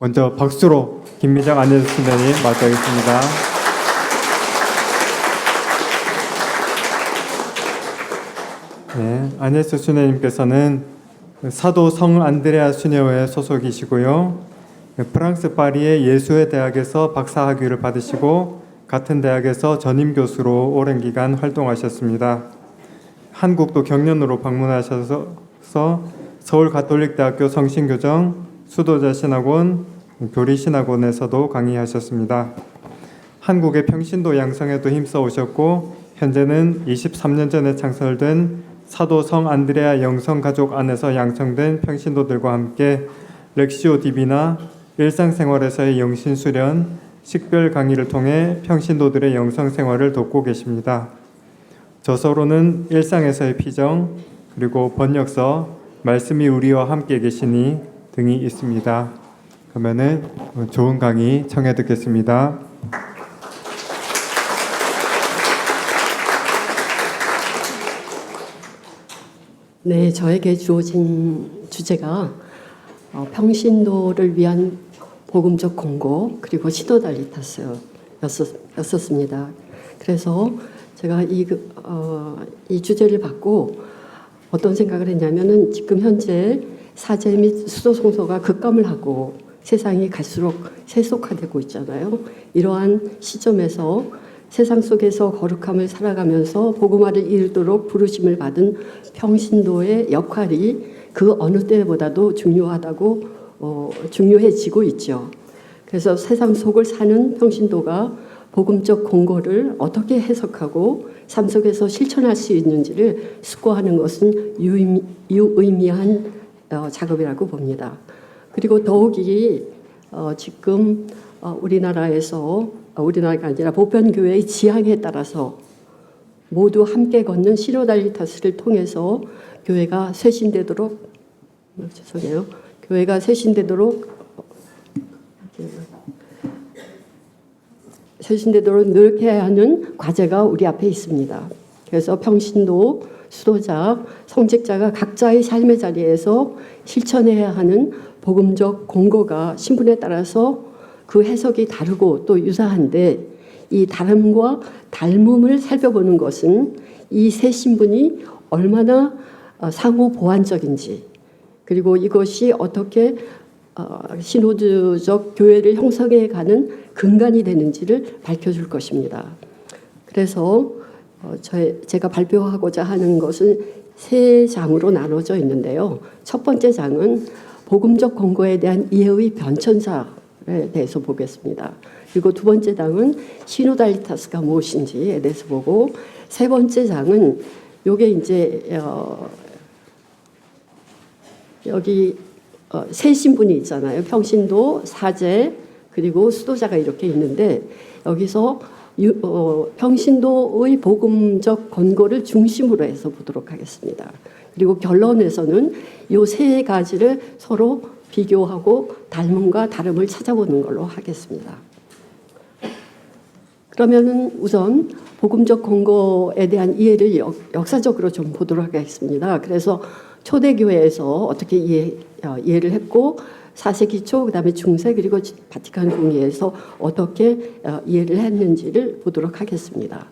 먼저 박수로 김미정 안혜수 순회님 맞이하겠습니다. 네, 안혜수 순회님께서는 사도 성 안드레아 순회회 소속이시고요. 프랑스 파리의 예수회 대학에서 박사학위를 받으시고 같은 대학에서 전임 교수로 오랜 기간 활동하셨습니다. 한국도 경연으로 방문하셔서 서울가톨릭대학교 성신교정, 수도자신학원, 교리신학원에서도 강의하셨습니다. 한국의 평신도 양성에도 힘써 오셨고 현재는 23년 전에 창설된 사도 성 안드레아 영성가족 안에서 양성된 평신도들과 함께 렉시오 디비나 일상생활에서의 영신수련, 식별 강의를 통해 평신도들의 영성생활을 돕고 계십니다. 저서로는 일상에서의 피정, 그리고 번역서, 말씀이 우리와 함께 계시니 등이 있습니다. 그러면은 좋은 강의 청해 듣겠습니다. 네, 저에게 주어진 주제가 평신도를 위한 복음적 공고 그리고 시노달리타스였습니다. 그래서 제가 이 주제를 받고 어떤 생각을 했냐면은 지금 현재 사제 및 수도 성소가 급감을 하고 세상이 갈수록 세속화되고 있잖아요. 이러한 시점에서 세상 속에서 거룩함을 살아가면서 복음화를 이루도록 부르심을 받은 평신도의 역할이 그 어느 때보다도 중요해지고 있죠. 그래서 세상 속을 사는 평신도가 복음적 공고를 어떻게 해석하고 삶 속에서 실천할 수 있는지를 숙고하는 것은 유의미한 작업이라고 봅니다. 그리고 더욱이 지금 우리나라가 아니라 보편교회의 지향에 따라서 모두 함께 걷는 시노달리타스를 통해서 교회가 쇄신되도록 노력해야 하는 과제가 우리 앞에 있습니다. 그래서 평신도, 수도자, 성직자가 각자의 삶의 자리에서 실천해야 하는 복음적 공고가 신분에 따라서 그 해석이 다르고 또 유사한데 이 다름과 닮음을 살펴보는 것은 이 세 신분이 얼마나 상호 보완적인지 그리고 이것이 어떻게 시노드적 교회를 형성해 가는 근간이 되는지를 밝혀줄 것입니다. 그래서 제가 발표하고자 하는 것은 세 장으로 나눠져 있는데요. 첫 번째 장은 복음적 공고에 대한 이해의 변천사에 대해서 보겠습니다. 그리고 두 번째 장은 시노달리타스가 무엇인지에 대해서 보고 세 번째 장은 요게 이제 여기 세 신분이 있잖아요. 평신도, 사제, 그리고 수도자가 이렇게 있는데 여기서 평신도의 복음적 권고를 중심으로 해서 보도록 하겠습니다. 그리고 결론에서는 이 세 가지를 서로 비교하고 닮음과 다름을 찾아보는 걸로 하겠습니다. 그러면은 우선 복음적 권고에 대한 이해를 역사적으로 좀 보도록 하겠습니다. 그래서 초대교회에서 어떻게 이해를 했고 4세기 초, 그다음에 중세, 그리고 바티칸 공의에서 어떻게 이해를 했는지를 보도록 하겠습니다.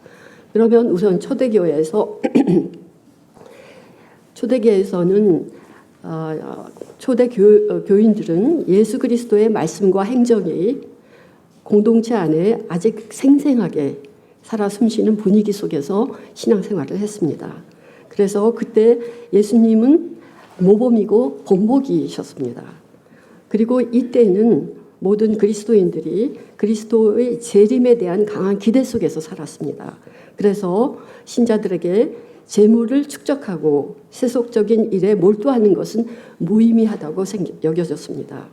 그러면 우선 초대교회에서는 초대 교인들은 예수 그리스도의 말씀과 행정이 공동체 안에 아직 생생하게 살아 숨쉬는 분위기 속에서 신앙생활을 했습니다. 그래서 그때 예수님은 모범이고 본보기이셨습니다. 그리고 이때는 모든 그리스도인들이 그리스도의 재림에 대한 강한 기대 속에서 살았습니다. 그래서 신자들에게 재물을 축적하고 세속적인 일에 몰두하는 것은 무의미하다고 여겨졌습니다.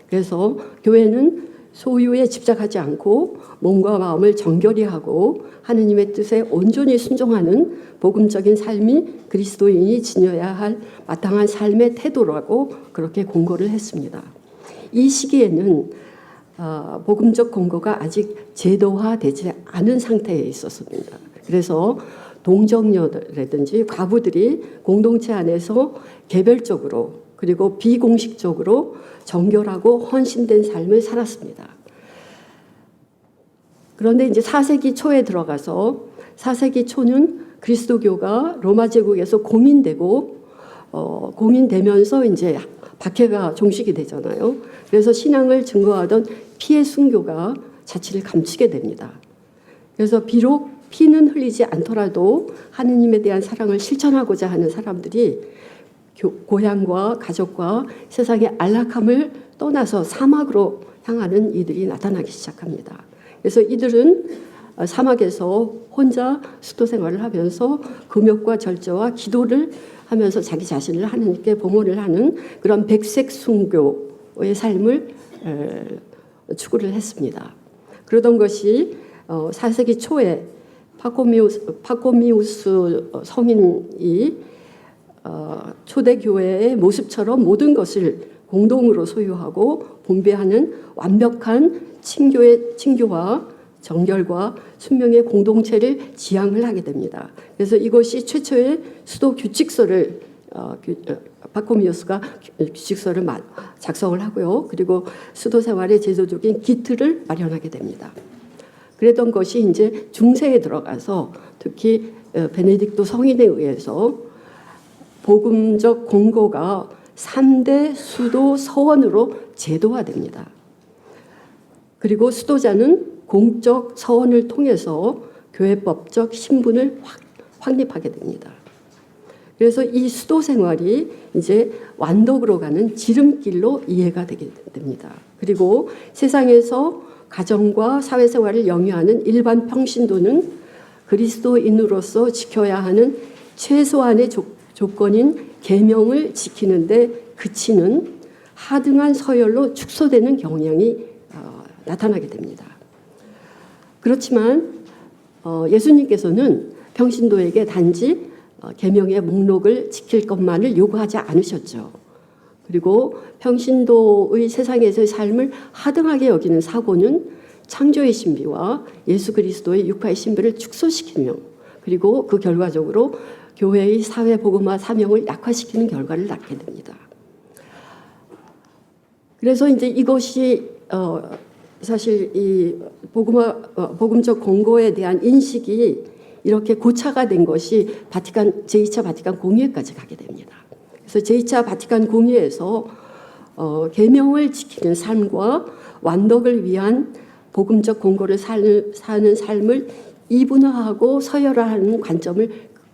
그래서 교회는 소유에 집착하지 않고 몸과 마음을 정결히 하고 하느님의 뜻에 온전히 순종하는 복음적인 삶이 그리스도인이 지녀야 할 마땅한 삶의 태도라고 그렇게 공고를 했습니다. 이 시기에는 복음적 공고가 아직 제도화되지 않은 상태에 있었습니다. 그래서 동정녀라든지 과부들이 공동체 안에서 개별적으로 그리고 비공식적으로 정결하고 헌신된 삶을 살았습니다. 그런데 이제 4세기 초에 들어가서 4세기 초는 그리스도교가 로마 제국에서 공인되면서 이제 박해가 종식이 되잖아요. 그래서 신앙을 증거하던 피해 순교가 자취를 감추게 됩니다. 그래서 비록 피는 흘리지 않더라도 하느님에 대한 사랑을 실천하고자 하는 사람들이 고향과 가족과 세상의 안락함을 떠나서 사막으로 향하는 이들이 나타나기 시작합니다. 그래서 이들은 사막에서 혼자 수도 생활을 하면서 금욕과 절제와 기도를 하면서 자기 자신을 하나님께 봉헌을 하는 그런 백색 순교의 삶을 추구를 했습니다. 그러던 것이 4세기 초에 파코미우스 성인이 초대 교회의 모습처럼 모든 것을 공동으로 소유하고 분배하는 완벽한 친교와 정결과 순명의 공동체를 지향을 하게 됩니다. 그래서 이것이 최초의 수도 규칙서를 파코미우스가 규칙서를 작성을 하고요. 그리고 수도 생활의 제도적인 기틀을 마련하게 됩니다. 그랬던 것이 이제 중세에 들어가서 특히 베네딕토 성인에 의해서 복음적 공고가 3대 수도 서원으로 제도화됩니다. 그리고 수도자는 공적 서원을 통해서 교회법적 신분을 확립하게 됩니다. 그래서 이 수도 생활이 이제 완덕으로 가는 지름길로 이해가 되게 됩니다. 그리고 세상에서 가정과 사회생활을 영위하는 일반 평신도는 그리스도인으로서 지켜야 하는 최소한의 조건인 계명을 지키는데 그치는 하등한 서열로 축소되는 경향이 나타나게 됩니다. 그렇지만 예수님께서는 평신도에게 단지 계명의 목록을 지킬 것만을 요구하지 않으셨죠. 그리고 평신도의 세상에서의 삶을 하등하게 여기는 사고는 창조의 신비와 예수 그리스도의 육화의 신비를 축소시키며 그리고 그 결과적으로 교회의 사회 복음화 사명을 약화시키는 결과를 낳게 됩니다. 그래서 이제 이것이 사실 이 복음적 공고에 대한 인식이 이렇게 고차가 된 것이 제2차 바티칸 공의회까지 가게 됩니다. 그래서 제2차 바티칸 공의회에서 계명을 지키는 삶과 완덕을 위한 복음적 공고를 사는 삶을 이분화하고 서열화하는 관점을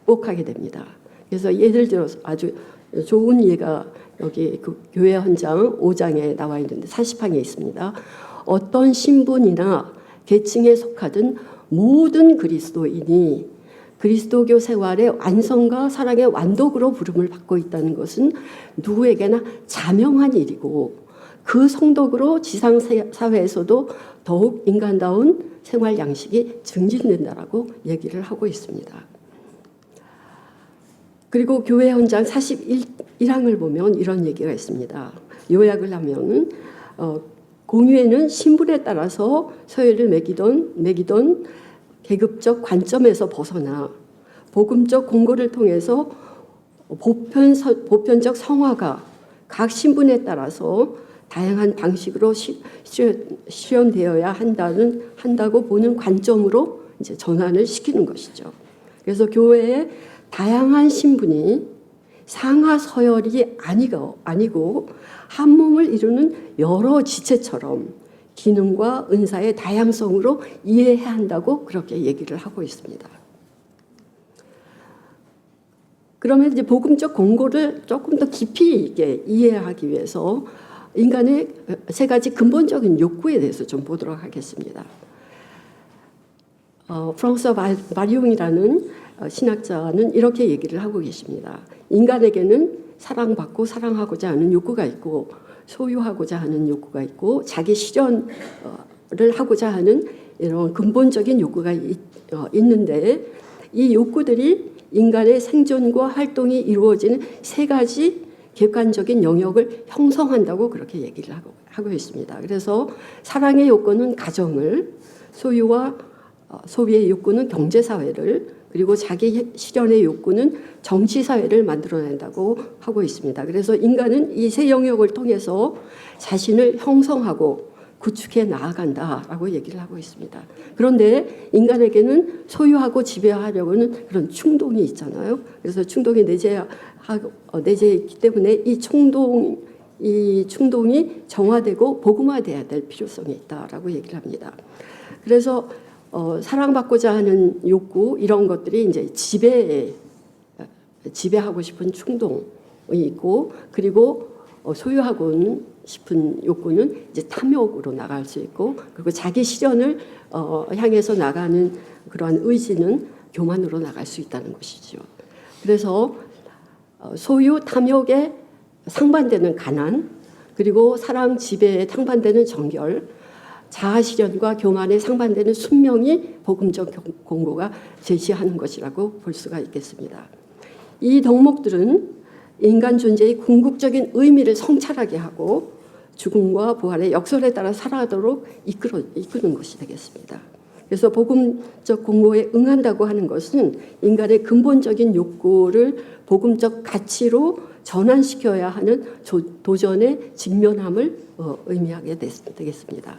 극복하게 됩니다. 그래서 예를 들어서 아주 좋은 예가 여기 그 교회 헌장 5장에 나와 있는데 40항에 있습니다. 어떤 신분이나 계층에 속하던 모든 그리스도인이 그리스도교 생활의 완성과 사랑의 완독으로 부름을 받고 있다는 것은 누구에게나 자명한 일이고 그 성덕으로 지상사회에서도 더욱 인간다운 생활 양식이 증진된다라고 얘기를 하고 있습니다. 그리고 교회 헌장 41항을 보면 이런 얘기가 있습니다. 요약을 하면 공의회는 신분에 따라서 서열을 매기던 계급적 관점에서 벗어나 복음적 공고를 통해서 보편적 성화가 각 신분에 따라서 다양한 방식으로 실현되어야 한다고 보는 관점으로 이제 전환을 시키는 것이죠. 그래서 교회의 다양한 신분이 상하 서열이 아니고 한 몸을 이루는 여러 지체처럼 기능과 은사의 다양성으로 이해해야 한다고 그렇게 얘기를 하고 있습니다. 그러면 이제 복음적 공고를 조금 더 깊이 있게 이해하기 위해서 인간의 세 가지 근본적인 욕구에 대해서 좀 보도록 하겠습니다. 프랑스와 마리옹이라는 신학자는 이렇게 얘기를 하고 계십니다. 인간에게는 사랑받고 사랑하고자 하는 욕구가 있고 소유하고자 하는 욕구가 있고 자기 실현을 하고자 하는 이런 근본적인 욕구가 있는데 이 욕구들이 인간의 생존과 활동이 이루어지는 세 가지 객관적인 영역을 형성한다고 그렇게 얘기를 하고 있습니다. 그래서 사랑의 요건은 가정을, 소유와 소비의 욕구는 경제사회를, 그리고 자기 실현의 욕구는 정치사회를 만들어낸다고 하고 있습니다. 그래서 인간은 이 세 영역을 통해서 자신을 형성하고 구축해 나아간다라고 얘기를 하고 있습니다. 그런데 인간에게는 소유하고 지배하려고는 그런 충동이 있잖아요. 그래서 충동이 내재해 있기 때문에 이 충동이 정화되고 복음화돼야 될 필요성이 있다라고 얘기를 합니다. 그래서 사랑받고자 하는 욕구, 이런 것들이 이제 지배하고 싶은 충동이 있고, 그리고 소유하고 싶은 욕구는 이제 탐욕으로 나갈 수 있고, 그리고 자기 실현을 향해서 나가는 그러한 의지는 교만으로 나갈 수 있다는 것이죠. 그래서 소유, 탐욕에 상반되는 가난, 그리고 사랑, 지배에 상반되는 정결, 자아 실현과 교만에 상반되는 순명이 복음적 공고가 제시하는 것이라고 볼 수가 있겠습니다. 이 덕목들은 인간 존재의 궁극적인 의미를 성찰하게 하고 죽음과 부활의 역설에 따라 살아가도록 이끄는 것이 되겠습니다. 그래서 복음적 공고에 응한다고 하는 것은 인간의 근본적인 욕구를 복음적 가치로 전환시켜야 하는 도전에 직면함을 의미하게 되겠습니다.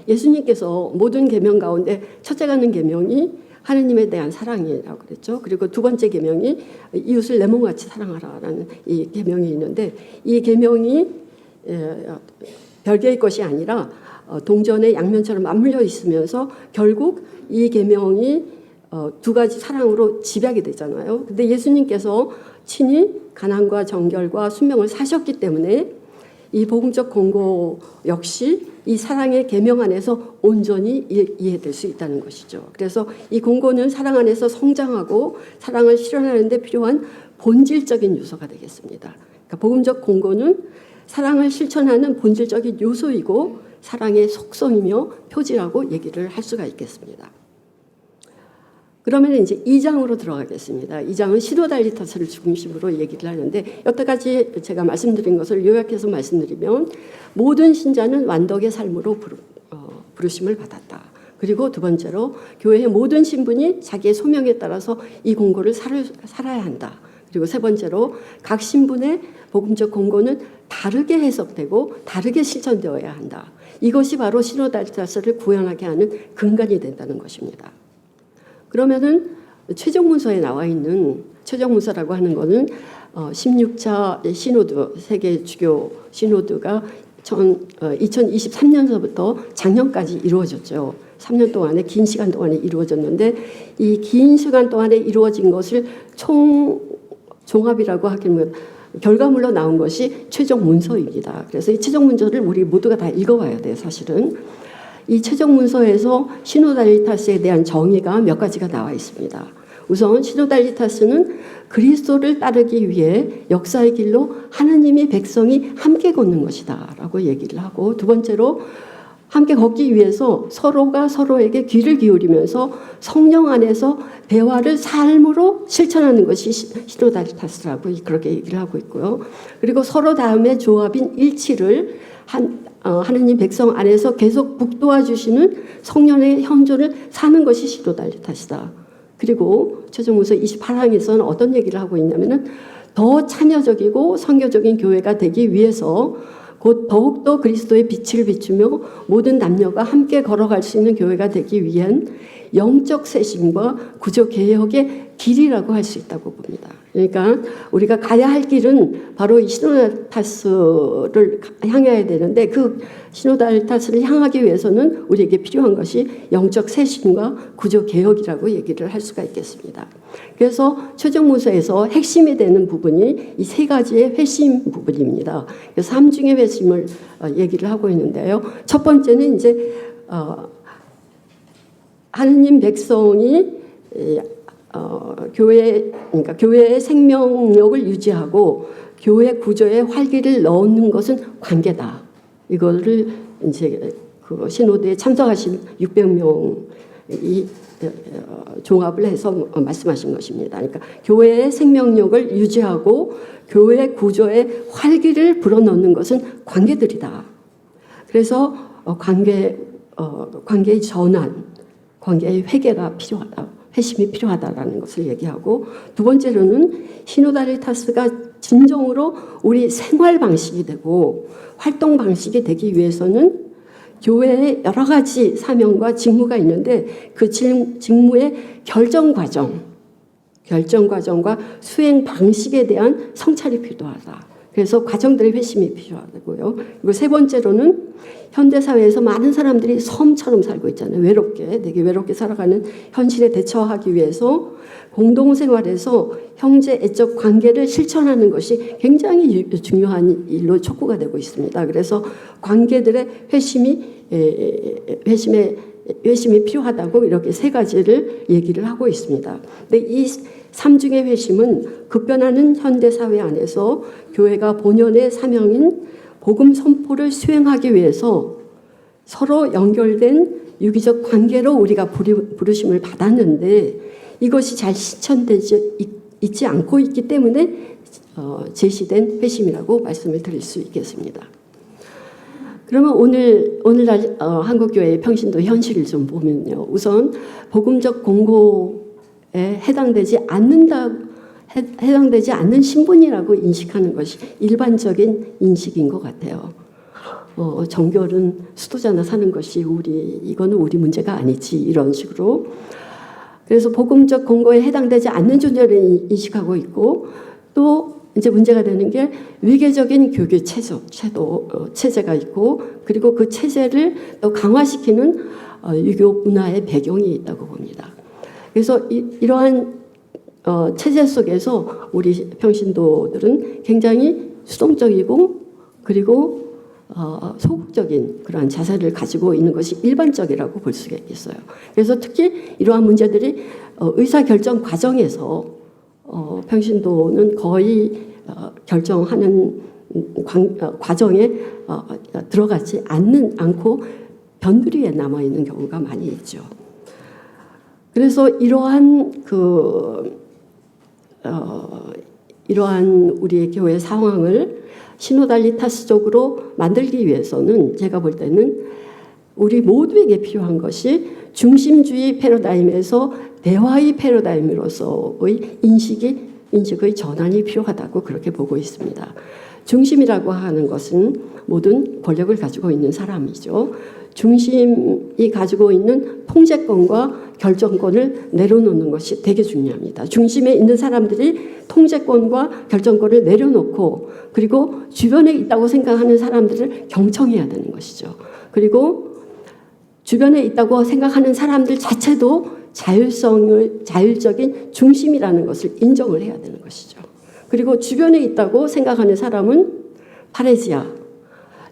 예수님께서 모든 계명 가운데 첫째가는 계명이 하느님에 대한 사랑이라고 그랬죠. 그리고 두 번째 계명이 이웃을 내 몸같이 사랑하라라는 이 계명이 있는데, 이 계명이 별개의 것이 아니라 동전의 양면처럼 맞물려 있으면서 결국 이 계명이 두 가지 사랑으로 집약이 되잖아요. 근데 예수님께서 친히 가난과 정결과 순명을 사셨기 때문에 이 복음적 공고 역시 이 사랑의 계명 안에서 온전히 이해될 수 있다는 것이죠. 그래서 이 공고는 사랑 안에서 성장하고 사랑을 실현하는 데 필요한 본질적인 요소가 되겠습니다. 그러니까 복음적 공고는 사랑을 실천하는 본질적인 요소이고 사랑의 속성이며 표지라고 얘기를 할 수가 있겠습니다. 그러면 이제 2장으로 들어가겠습니다. 2장은 시노달리타스를 중심으로 얘기를 하는데, 여태까지 제가 말씀드린 것을 요약해서 말씀드리면, 모든 신자는 완덕의 삶으로 부르심을 받았다. 그리고 두 번째로 교회의 모든 신분이 자기의 소명에 따라서 이 공고를 살아야 한다. 그리고 세 번째로 각 신분의 복음적 공고는 다르게 해석되고 다르게 실천되어야 한다. 이것이 바로 시노달리타스를 구현하게 하는 근간이 된다는 것입니다. 그러면은 최종 문서에 나와 있는, 최종 문서라고 하는 것은 16차 시노드, 세계 주교 시노드가 2023년서부터 작년까지 이루어졌죠. 3년 동안에, 긴 시간 동안에 이루어졌는데, 이 긴 시간 동안에 이루어진 것을 종합이라고 하기는 결과물로 나온 것이 최종 문서입니다. 그래서 이 최종 문서를 우리 모두가 다 읽어봐야 돼요, 사실은. 이 최종 문서에서 시노달리타스에 대한 정의가 몇 가지가 나와 있습니다. 우선 시노달리타스는 그리스도를 따르기 위해 역사의 길로 하나님의 백성이 함께 걷는 것이다 라고 얘기를 하고, 두 번째로 함께 걷기 위해서 서로가 서로에게 귀를 기울이면서 성령 안에서 대화를 삶으로 실천하는 것이 시노달리타스라고 그렇게 얘기를 하고 있고요. 그리고 서로 다음의 조합인 일치를 하느님 백성 안에서 계속 북돋아주시는 성령의 현존을 사는 것이 시노달리타스다. 그리고 최종문서 28항에서는 어떤 얘기를 하고 있냐면은 더 참여적이고 선교적인 교회가 되기 위해서 곧 더욱더 그리스도의 빛을 비추며 모든 남녀가 함께 걸어갈 수 있는 교회가 되기 위한 영적 세심과 구조 개혁의 길이라고 할 수 있다고 봅니다. 그러니까 우리가 가야 할 길은 바로 이 시노달리타스를 향해야 되는데, 그 시노달리타스를 향하기 위해서는 우리에게 필요한 것이 영적 세심과 구조 개혁이라고 얘기를 할 수가 있겠습니다. 그래서 최종 문서에서 핵심이 되는 부분이 이 세 가지의 회심 부분입니다. 그래서 삼중의 회심을 얘기를 하고 있는데요. 첫 번째는 이제 하느님 백성이 그러니까 교회의 생명력을 유지하고 교회 구조에 활기를 넣는 것은 관계다. 이거를 이제 그 시노드에 참석하신 600명이 종합을 해서 말씀하신 것입니다. 그러니까 교회의 생명력을 유지하고 교회 구조에 활기를 불어넣는 것은 관계들이다. 그래서 관계의 전환, 관계의 회개가 필요하다, 회심이 필요하다라는 것을 얘기하고, 두 번째로는 시노달리타스가 진정으로 우리 생활 방식이 되고 활동 방식이 되기 위해서는 교회에 여러 가지 사명과 직무가 있는데 그 직무의 결정 과정과 수행 방식에 대한 성찰이 필요하다. 그래서 과정들의 회심이 필요하고요. 그리고 세 번째로는 현대 사회에서 많은 사람들이 섬처럼 살고 있잖아요. 되게 외롭게 살아가는 현실에 대처하기 위해서 공동생활에서 형제 애적 관계를 실천하는 것이 굉장히 중요한 일로 촉구가 되고 있습니다. 그래서 관계들의 회심이 필요하다고 이렇게 세 가지를 얘기를 하고 있습니다. 근데 이 삼중의 회심은 급변하는 현대 사회 안에서 교회가 본연의 사명인 복음 선포를 수행하기 위해서 서로 연결된 유기적 관계로 우리가 부르심을 받았는데 이것이 잘 실천되지 있지 않고 있기 때문에 제시된 회심이라고 말씀을 드릴 수 있겠습니다. 그러면 오늘날 한국교회의 평신도 현실을 좀 보면요. 우선 복음적 공고에 해당되지 않는 신분이라고 인식하는 것이 일반적인 인식인 것 같아요. 정결은 수도자나 사는 것이 이거는 우리 문제가 아니지, 이런 식으로. 그래서 복음적 공고에 해당되지 않는 존재를 인식하고 있고, 또 이제 문제가 되는 게 위계적인 교계 체제가 있고, 그리고 그 체제를 더 강화시키는 유교 문화의 배경이 있다고 봅니다. 그래서 이러한 체제 속에서 우리 평신도들은 굉장히 수동적이고 그리고 소극적인 그러한 자세를 가지고 있는 것이 일반적이라고 볼 수가 있겠어요. 그래서 특히 이러한 문제들이 의사결정 과정에서 평신도는 거의 결정하는 과정에 들어가지 않고 변두리에 남아있는 경우가 많이 있죠. 그래서 이러한 우리의 교회 상황을 시노달리타스적으로 만들기 위해서는 제가 볼 때는 우리 모두에게 필요한 것이 중심주의 패러다임에서 대화의 패러다임으로서의 인식의 전환이 필요하다고 그렇게 보고 있습니다. 중심이라고 하는 것은 모든 권력을 가지고 있는 사람이죠. 중심이 가지고 있는 통제권과 결정권을 내려놓는 것이 되게 중요합니다. 중심에 있는 사람들이 통제권과 결정권을 내려놓고, 그리고 주변에 있다고 생각하는 사람들을 경청해야 되는 것이죠. 그리고 주변에 있다고 생각하는 사람들 자체도 자율적인 중심이라는 것을 인정을 해야 되는 것이죠. 그리고 주변에 있다고 생각하는 사람은 파레시아,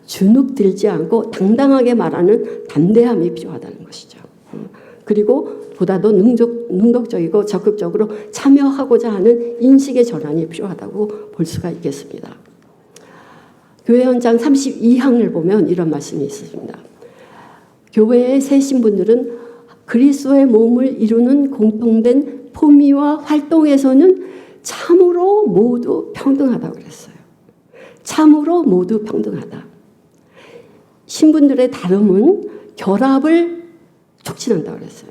주눅 들지 않고 당당하게 말하는 담대함이 필요하다는 것이죠. 그리고 보다 더 능동적이고 적극적으로 참여하고자 하는 인식의 전환이 필요하다고 볼 수가 있겠습니다. 교회 현장 32항을 보면 이런 말씀이 있습니다. 교회의 새 신분들은 그리스도의 몸을 이루는 공통된 포미와 활동에서는 참으로 모두 평등하다고 그랬어요. 참으로 모두 평등하다. 신분들의 다름은 결합을 촉진한다고 그랬어요.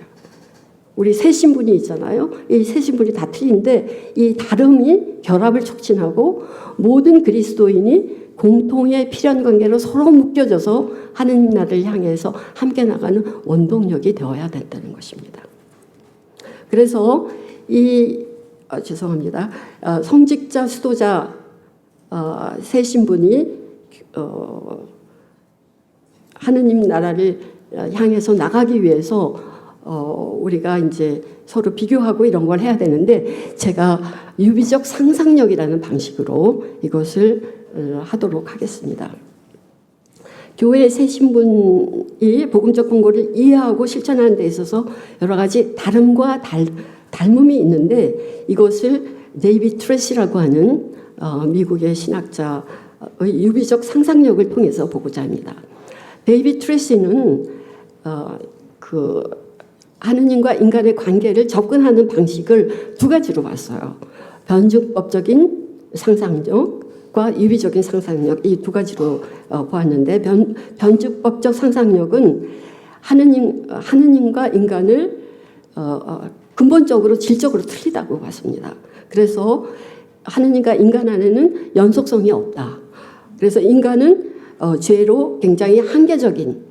우리 새 신분이 있잖아요. 이 새 신분이 다 틀린데 이 다름이 결합을 촉진하고 모든 그리스도인이 공통의 필연 관계로 서로 묶여져서 하느님 나라를 향해서 함께 나가는 원동력이 되어야 된다는 것입니다. 그래서 성직자, 수도자 새 신분이 하느님 나라를 향해서 나가기 위해서 우리가 이제 서로 비교하고 이런 걸 해야 되는데, 제가 유비적 상상력이라는 방식으로 이것을 하도록 하겠습니다. 교회의 새 신분이 복음적 공고를 이해하고 실천하는 데 있어서 여러 가지 다름과 닮음이 있는데, 이것을 데이비드 트레시라고 하는 미국의 신학자의 유비적 상상력을 통해서 보고자 합니다. 데이비드 트레시는 하느님과 인간의 관계를 접근하는 방식을 두 가지로 봤어요. 변증법적인 상상력과 유비적인 상상력, 이 두 가지로 보았는데, 변증법적 상상력은 하느님과 인간을 근본적으로 질적으로 틀리다고 봤습니다. 그래서 하느님과 인간 안에는 연속성이 없다. 그래서 인간은 죄로 굉장히 한계적인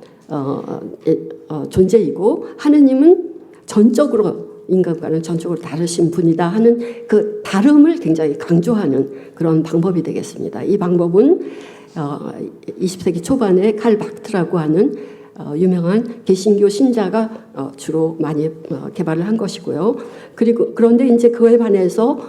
존재이고 하느님은 전적으로 인간과는 전적으로 다르신 분이다 하는 그 다름을 굉장히 강조하는 그런 방법이 되겠습니다. 이 방법은 20세기 초반에 칼 바크트라고 하는 유명한 개신교 신자가 주로 많이 개발을 한 것이고요. 그런데 이제 그에 반해서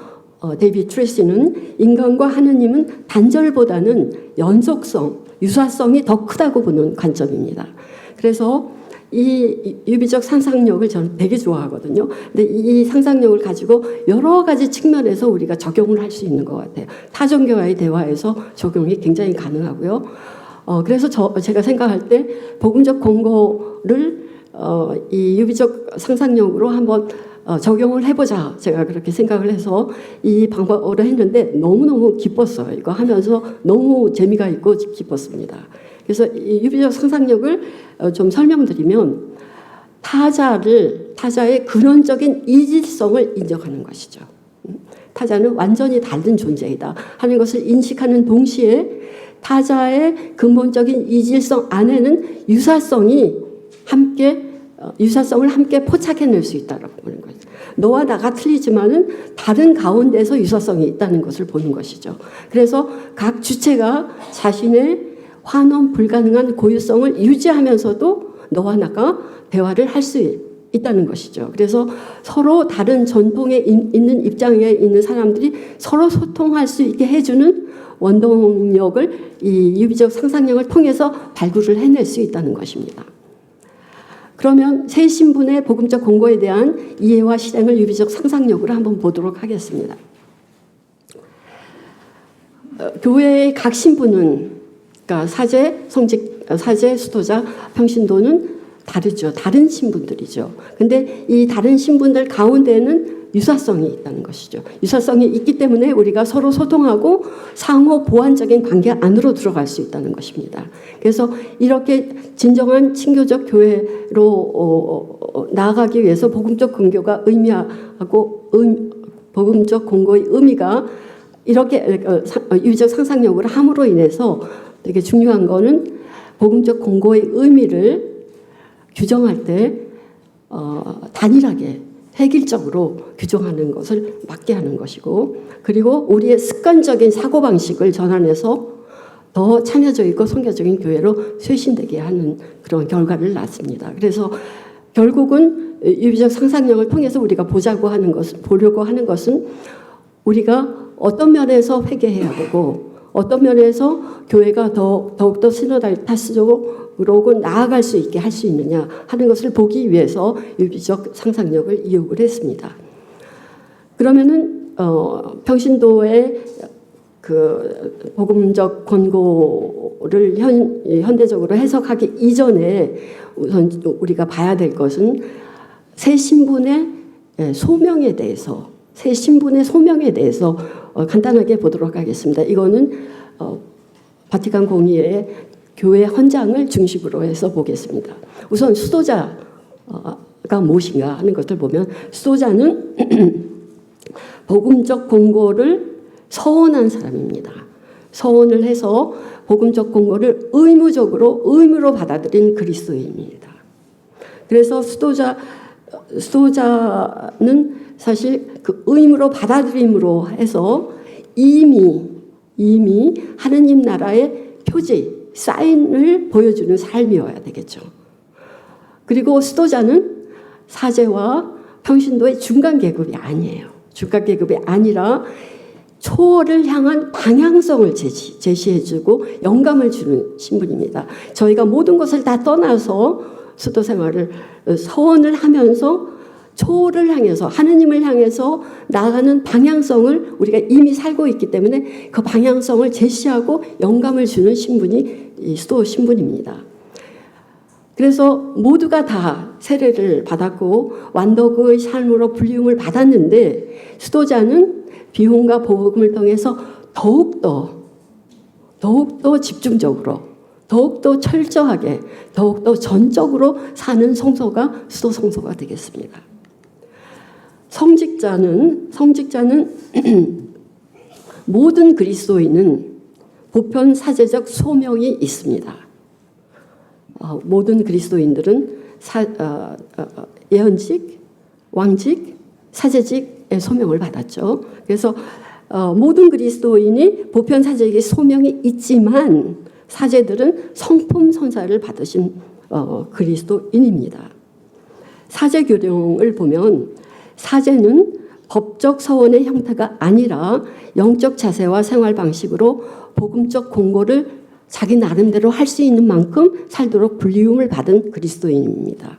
데이비드 트레시는 인간과 하느님은 단절보다는 연속성, 유사성이 더 크다고 보는 관점입니다. 그래서 이 유비적 상상력을 저는 되게 좋아하거든요. 근데 이 상상력을 가지고 여러 가지 측면에서 우리가 적용을 할 수 있는 것 같아요. 타종교와의 대화에서 적용이 굉장히 가능하고요. 그래서 제가 생각할 때 복음적 권고를 이 유비적 상상력으로 한번 적용을 해보자. 제가 그렇게 생각을 해서 이 방법으로 했는데 너무너무 기뻤어요. 이거 하면서 너무 재미가 있고 기뻤습니다. 그래서 이 유비적 상상력을 좀 설명드리면 타자의 근원적인 이질성을 인정하는 것이죠. 타자는 완전히 다른 존재이다 하는 것을 인식하는 동시에 타자의 근본적인 이질성 안에는 유사성을 함께 포착해낼 수 있다고 보는 거죠. 너와 나가 틀리지만은 다른 가운데서 유사성이 있다는 것을 보는 것이죠. 그래서 각 주체가 자신의 환원 불가능한 고유성을 유지하면서도 너와 나가 대화를 할 수 있다는 것이죠. 그래서 서로 다른 전통에 있는 입장에 있는 사람들이 서로 소통할 수 있게 해주는 원동력을 이 유비적 상상력을 통해서 발굴을 해낼 수 있다는 것입니다. 그러면 새 신분의 복음적 권고에 대한 이해와 실행을 유비적 상상력으로 한번 보도록 하겠습니다. 교회의 각 신분은 그러니까 사제, 성직, 사제, 수도자, 평신도는 다르죠. 다른 신분들이죠. 근데 이 다른 신분들 가운데는 유사성이 있다는 것이죠. 유사성이 있기 때문에 우리가 서로 소통하고 상호 보완적인 관계 안으로 들어갈 수 있다는 것입니다. 그래서 이렇게 진정한 친교적 교회로 나아가기 위해서 복음적 근교가 의미하고 복음적 공고의 의미가 이렇게 유비적 상상력을 함으로 인해서 되게 중요한 거는 복음적 공고의 의미를 규정할 때 단일하게 획일적으로 규정하는 것을 막게 하는 것이고 그리고 우리의 습관적인 사고방식을 전환해서 더 참여적이고 선교적인 교회로 쇄신되게 하는 그런 결과를 낳습니다. 그래서 결국은 유비적 상상력을 통해서 우리가 보려고 하는 것은 우리가 어떤 면에서 회개해야 되고 어떤 면에서 교회가 더욱더 시노달타스적으로 나아갈 수 있게 할 수 있느냐 하는 것을 보기 위해서 유비적 상상력을 이용을 했습니다. 그러면은 평신도의 그 복음적 권고를 현대적으로 해석하기 이전에 우선 우리가 봐야 될 것은 새 신분의 소명에 대해서 간단하게 보도록 하겠습니다. 이거는 바티칸 공의회 교회 헌장을 중심으로 해서 보겠습니다. 우선 수도자가 무엇인가 하는 것을 보면 수도자는 복음적 공고를 서원한 사람입니다. 서원을 해서 복음적 공고를 의무로 받아들인 그리스도인입니다. 그래서 수도자는 사실 그 의무로 받아들임으로 해서 이미 하느님 나라의 표지, 사인을 보여주는 삶이어야 되겠죠. 그리고 수도자는 사제와 평신도의 중간 계급이 아니에요. 중간 계급이 아니라 초월을 향한 방향성을 제시해주고 영감을 주는 신분입니다. 저희가 모든 것을 다 떠나서 수도 생활을 서원을 하면서 초월을 향해서 하느님을 향해서 나아가는 방향성을 우리가 이미 살고 있기 때문에 그 방향성을 제시하고 영감을 주는 신분이 이 수도 신분입니다. 그래서 모두가 다 세례를 받았고 완덕의 삶으로 불리움을 받았는데 수도자는 비움과 복음을 통해서 더욱더 집중적으로 더욱더 철저하게 더욱더 전적으로 사는 성소가 수도 성소가 되겠습니다. 성직자는 모든 그리스도인은 보편 사제적 소명이 있습니다. 모든 그리스도인들은 예언직, 왕직, 사제직의 소명을 받았죠. 그래서 모든 그리스도인이 보편 사제직의 소명이 있지만 사제들은 성품 선사를 받으신 그리스도인입니다. 사제교령을 보면 사제는 법적 서원의 형태가 아니라 영적 자세와 생활 방식으로 복음적 공고를 자기 나름대로 할 수 있는 만큼 살도록 불리움을 받은 그리스도인입니다.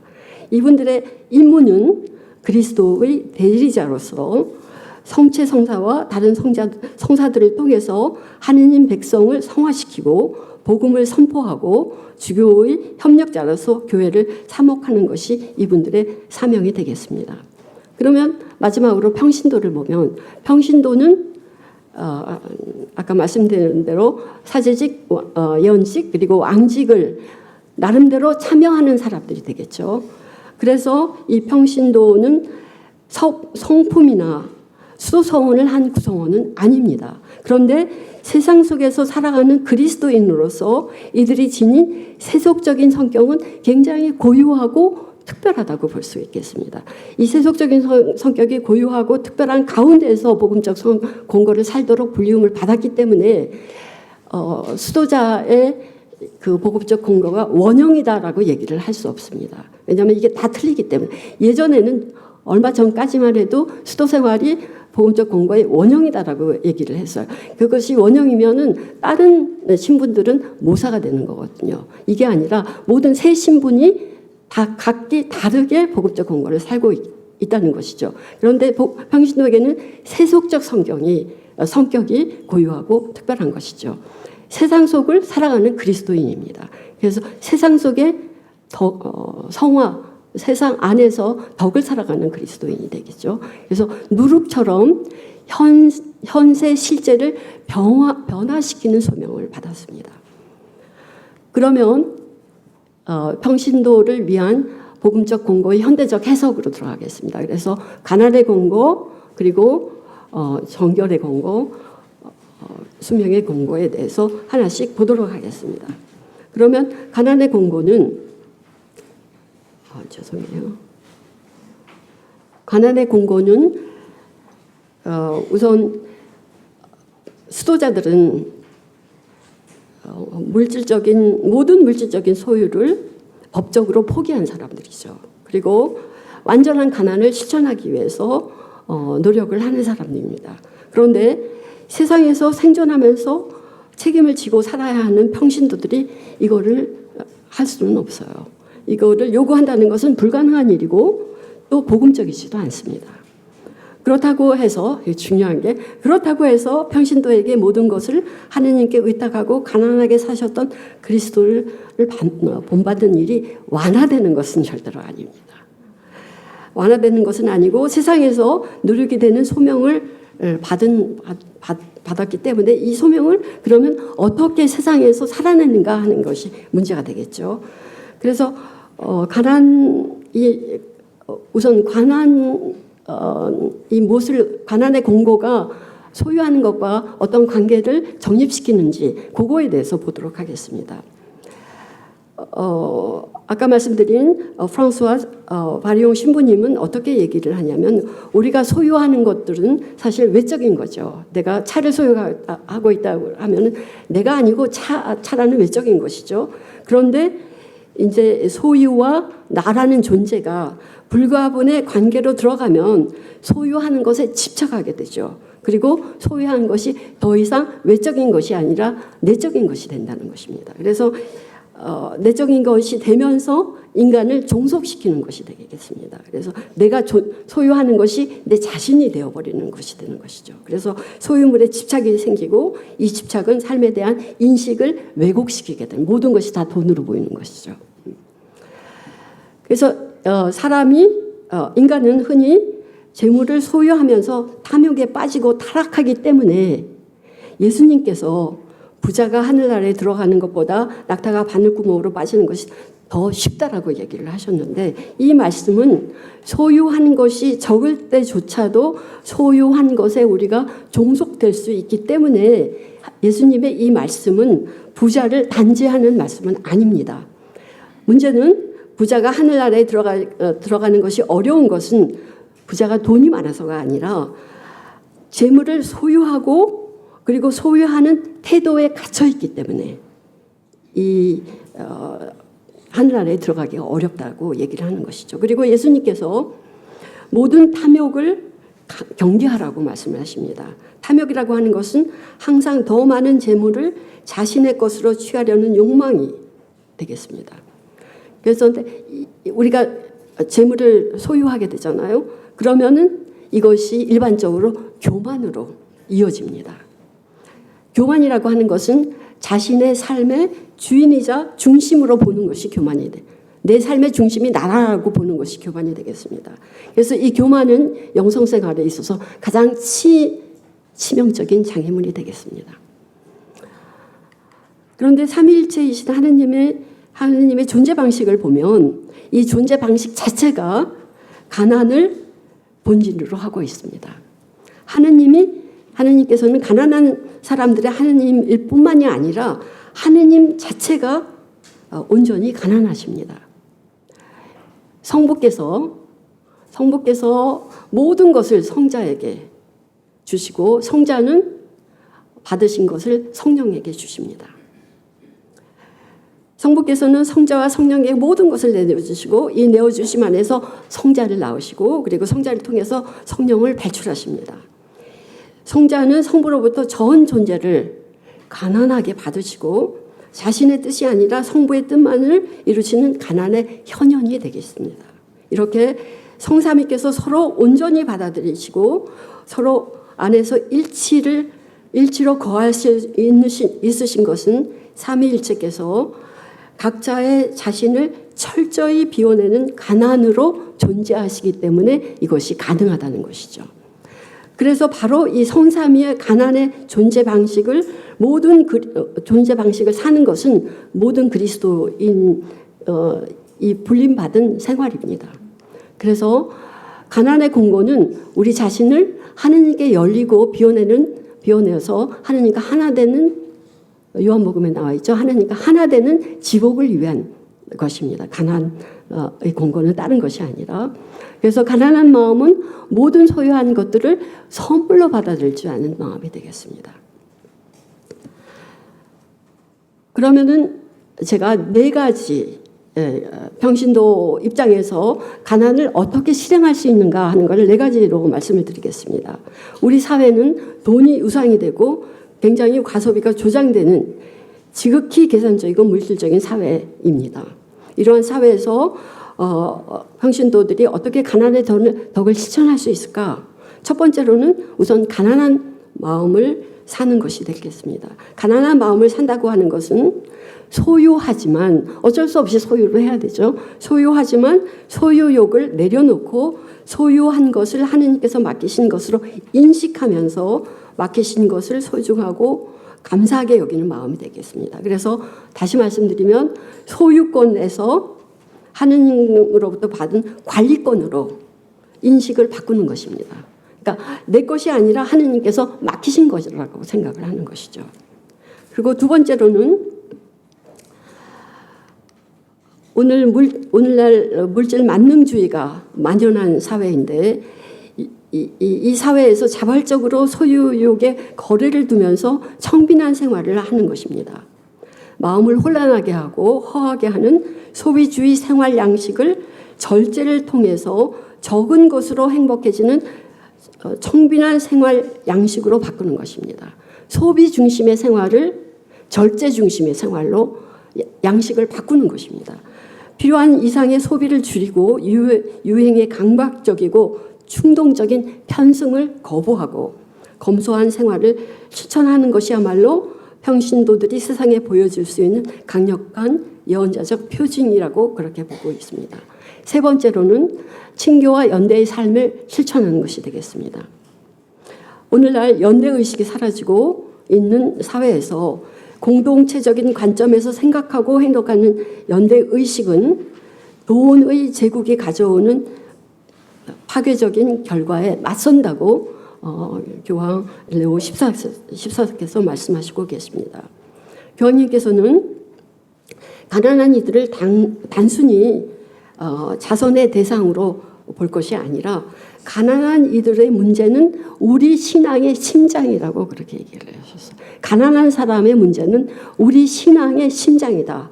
이분들의 임무는 그리스도의 대리자로서 성체 성사와 다른 성사들을 통해서 하느님 백성을 성화시키고 복음을 선포하고 주교의 협력자로서 교회를 사목하는 것이 이분들의 사명이 되겠습니다. 그러면 마지막으로 평신도를 보면 평신도는 아까 말씀드린 대로 사제직, 예언직 그리고 왕직을 나름대로 참여하는 사람들이 되겠죠. 그래서 이 평신도는 성품이나 수도서원을 한 구성원은 아닙니다. 그런데 세상 속에서 살아가는 그리스도인으로서 이들이 지닌 세속적인 성격은 굉장히 고유하고 특별하다고 볼 수 있겠습니다. 이 세속적인 성격이 고유하고 특별한 가운데에서 복음적 공고를 살도록 불리움을 받았기 때문에 수도자의 그 복음적 공고가 원형이다라고 얘기를 할 수 없습니다. 왜냐하면 이게 다 틀리기 때문에. 예전에는 얼마 전까지만 해도 수도 생활이 복음적 공고의 원형이다라고 얘기를 했어요. 그것이 원형이면은 다른 신분들은 모사가 되는 거거든요. 이게 아니라 모든 새 신분이 다 각기 다르게 복음적 공고를 살고 있다는 것이죠. 그런데 평신도에게는 세속적 성격이 고유하고 특별한 것이죠. 세상 속을 살아가는 그리스도인입니다. 그래서 세상 속에 성화, 세상 안에서 덕을 살아가는 그리스도인이 되겠죠. 그래서 누룩처럼 현세 실제를 변화시키는 소명을 받았습니다. 그러면 평신도를 위한 복음적 공고의 현대적 해석으로 들어가겠습니다. 그래서 가난의 공고 그리고 정결의 공고, 수명의 공고에 대해서 하나씩 보도록 하겠습니다. 그러면 가난의 공고는 죄송해요. 가난의 공고는 우선 수도자들은 모든 물질적인 소유를 법적으로 포기한 사람들이죠. 그리고 완전한 가난을 실천하기 위해서 노력을 하는 사람들입니다. 그런데 세상에서 생존하면서 책임을 지고 살아야 하는 평신도들이 이거를 할 수는 없어요. 이거를 요구한다는 것은 불가능한 일이고 또 복음적이지도 않습니다. 그렇다고 해서 중요한 게 그렇다고 해서 평신도에게 모든 것을 하느님께 의탁하고 가난하게 사셨던 그리스도를 본받은 일이 완화되는 것은 절대로 아닙니다. 완화되는 것은 아니고 세상에서 누리게 되는 소명을 받았기 때문에 이 소명을 그러면 어떻게 세상에서 살아내는가 하는 것이 문제가 되겠죠. 그래서 우선 가난의 공고가 소유하는 것과 어떤 관계를 정립시키는지 그거에 대해서 보도록 하겠습니다. 아까 말씀드린 프랑스와 바리옹 신부님은 어떻게 얘기를 하냐면 우리가 소유하는 것들은 사실 외적인 거죠. 내가 차를 소유하고 있다고 하면 내가 아니고 차라는 외적인 것이죠. 그런데 이제 소유와 나라는 존재가 불가분의 관계로 들어가면 소유하는 것에 집착하게 되죠. 그리고 소유하는 것이 더 이상 외적인 것이 아니라 내적인 것이 된다는 것입니다. 그래서 내적인 것이 되면서 인간을 종속시키는 것이 되겠습니다. 그래서 내가 소유하는 것이 내 자신이 되어버리는 것이 되는 것이죠. 그래서 소유물에 집착이 생기고 이 집착은 삶에 대한 인식을 왜곡시키게 됩니다. 모든 것이 다 돈으로 보이는 것이죠. 그래서 인간은 흔히 재물을 소유하면서 탐욕에 빠지고 타락하기 때문에 예수님께서 부자가 하늘나라에 들어가는 것보다 낙타가 바늘구멍으로 빠지는 것이 더 쉽다라고 얘기를 하셨는데, 이 말씀은 소유한 것이 적을 때조차도 소유한 것에 우리가 종속될 수 있기 때문에 예수님의 이 말씀은 부자를 단죄하는 말씀은 아닙니다. 문제는 부자가 하늘나라에 들어가는 것이 어려운 것은 부자가 돈이 많아서가 아니라 재물을 소유하고 그리고 소유하는 태도에 갇혀 있기 때문에 하늘나라에 들어가기가 어렵다고 얘기를 하는 것이죠. 그리고 예수님께서 모든 탐욕을 경계하라고 말씀을 하십니다. 탐욕이라고 하는 것은 항상 더 많은 재물을 자신의 것으로 취하려는 욕망이 되겠습니다. 그래서 우리가 재물을 소유하게 되잖아요. 그러면은 이것이 일반적으로 교만으로 이어집니다. 교만이라고 하는 것은 자신의 삶의 주인이자 중심으로 보는 것이 교만이 돼. 내 삶의 중심이 나라라고 보는 것이 교만이 되겠습니다. 그래서 이 교만은 영성생활에 있어서 가장 치명적인 장애물이 되겠습니다. 그런데 삼위일체이신 하느님의 존재 방식을 보면 이 존재 방식 자체가 가난을 본질으로 하고 있습니다. 하느님께서는 가난한 사람들의 하느님일 뿐만이 아니라 하느님 자체가 온전히 가난하십니다. 성부께서 모든 것을 성자에게 주시고 성자는 받으신 것을 성령에게 주십니다. 성부께서는 성자와 성령에게 모든 것을 내어주시고 이 내어주심 안에서 성자를 낳으시고 그리고 성자를 통해서 성령을 발출하십니다. 성자는 성부로부터 전 존재를 가난하게 받으시고 자신의 뜻이 아니라 성부의 뜻만을 이루시는 가난의 현현이 되겠습니다. 이렇게 성삼위께서 서로 온전히 받아들이시고 서로 안에서 일치로 거할 수 있으신 것은 삼위일체께서 각자의 자신을 철저히 비워내는 가난으로 존재하시기 때문에 이것이 가능하다는 것이죠. 그래서 바로 이 성삼위의 가난의 존재 방식을 존재 방식을 사는 것은 모든 그리스도인 이 불림받은 생활입니다. 그래서 가난의 공고는 우리 자신을 하느님께 열리고 비워내서 하느님과 하나 되는 요한복음에 나와 있죠. 하느님과 하나 되는 지복을 위한 것입니다. 가난의 공고는 다른 것이 아니라. 그래서 가난한 마음은 모든 소유한 것들을 선물로 받아들일 줄 아는 마음이 되겠습니다. 그러면은 제가 4가지 평신도 입장에서 가난을 어떻게 실행할 수 있는가 하는 것을 4가지로 말씀을 드리겠습니다. 우리 사회는 돈이 우상이 되고 굉장히 과소비가 조장되는 지극히 계산적이고 물질적인 사회입니다. 이러한 사회에서 평신도들이 어떻게 가난의 덕을 실천할 수 있을까? 첫 번째로는 우선 가난한 마음을 사는 것이 되겠습니다. 가난한 마음을 산다고 하는 것은 소유하지만 어쩔 수 없이 소유를 해야 되죠. 소유하지만 소유욕을 내려놓고 소유한 것을 하느님께서 맡기신 것으로 인식하면서 맡기신 것을 소중하고 감사하게 여기는 마음이 되겠습니다. 그래서 다시 말씀드리면 소유권에서 하느님으로부터 받은 관리권으로 인식을 바꾸는 것입니다. 그러니까 내 것이 아니라 하느님께서 맡기신 것이라고 생각을 하는 것이죠. 그리고 두 번째로는 오늘날 물질 만능주의가 만연한 사회인데 이 사회에서 자발적으로 소유욕에 거리를 두면서 청빈한 생활을 하는 것입니다. 마음을 혼란하게 하고 허하게 하는 소비주의 생활 양식을 절제를 통해서 적은 것으로 행복해지는 청빈한 생활 양식으로 바꾸는 것입니다. 소비 중심의 생활을 절제 중심의 생활로 양식을 바꾸는 것입니다. 필요한 이상의 소비를 줄이고 유행에 강박적이고 충동적인 편승을 거부하고 검소한 생활을 실천하는 것이야말로 평신도들이 세상에 보여줄 수 있는 강력한 예언자적 표징이라고 그렇게 보고 있습니다. 세 번째로는 친교와 연대의 삶을 실천하는 것이 되겠습니다. 오늘날 연대의식이 사라지고 있는 사회에서 공동체적인 관점에서 생각하고 행동하는 연대의식은 돈의 제국이 가져오는 파괴적인 결과에 맞선다고 교황 레오 14세께서 말씀하시고 계십니다. 교황님께서는 가난한 이들을 단순히 자선의 대상으로 볼 것이 아니라 가난한 이들의 문제는 우리 신앙의 심장이라고 그렇게 얘기를 하셨어요. 가난한 사람의 문제는 우리 신앙의 심장이다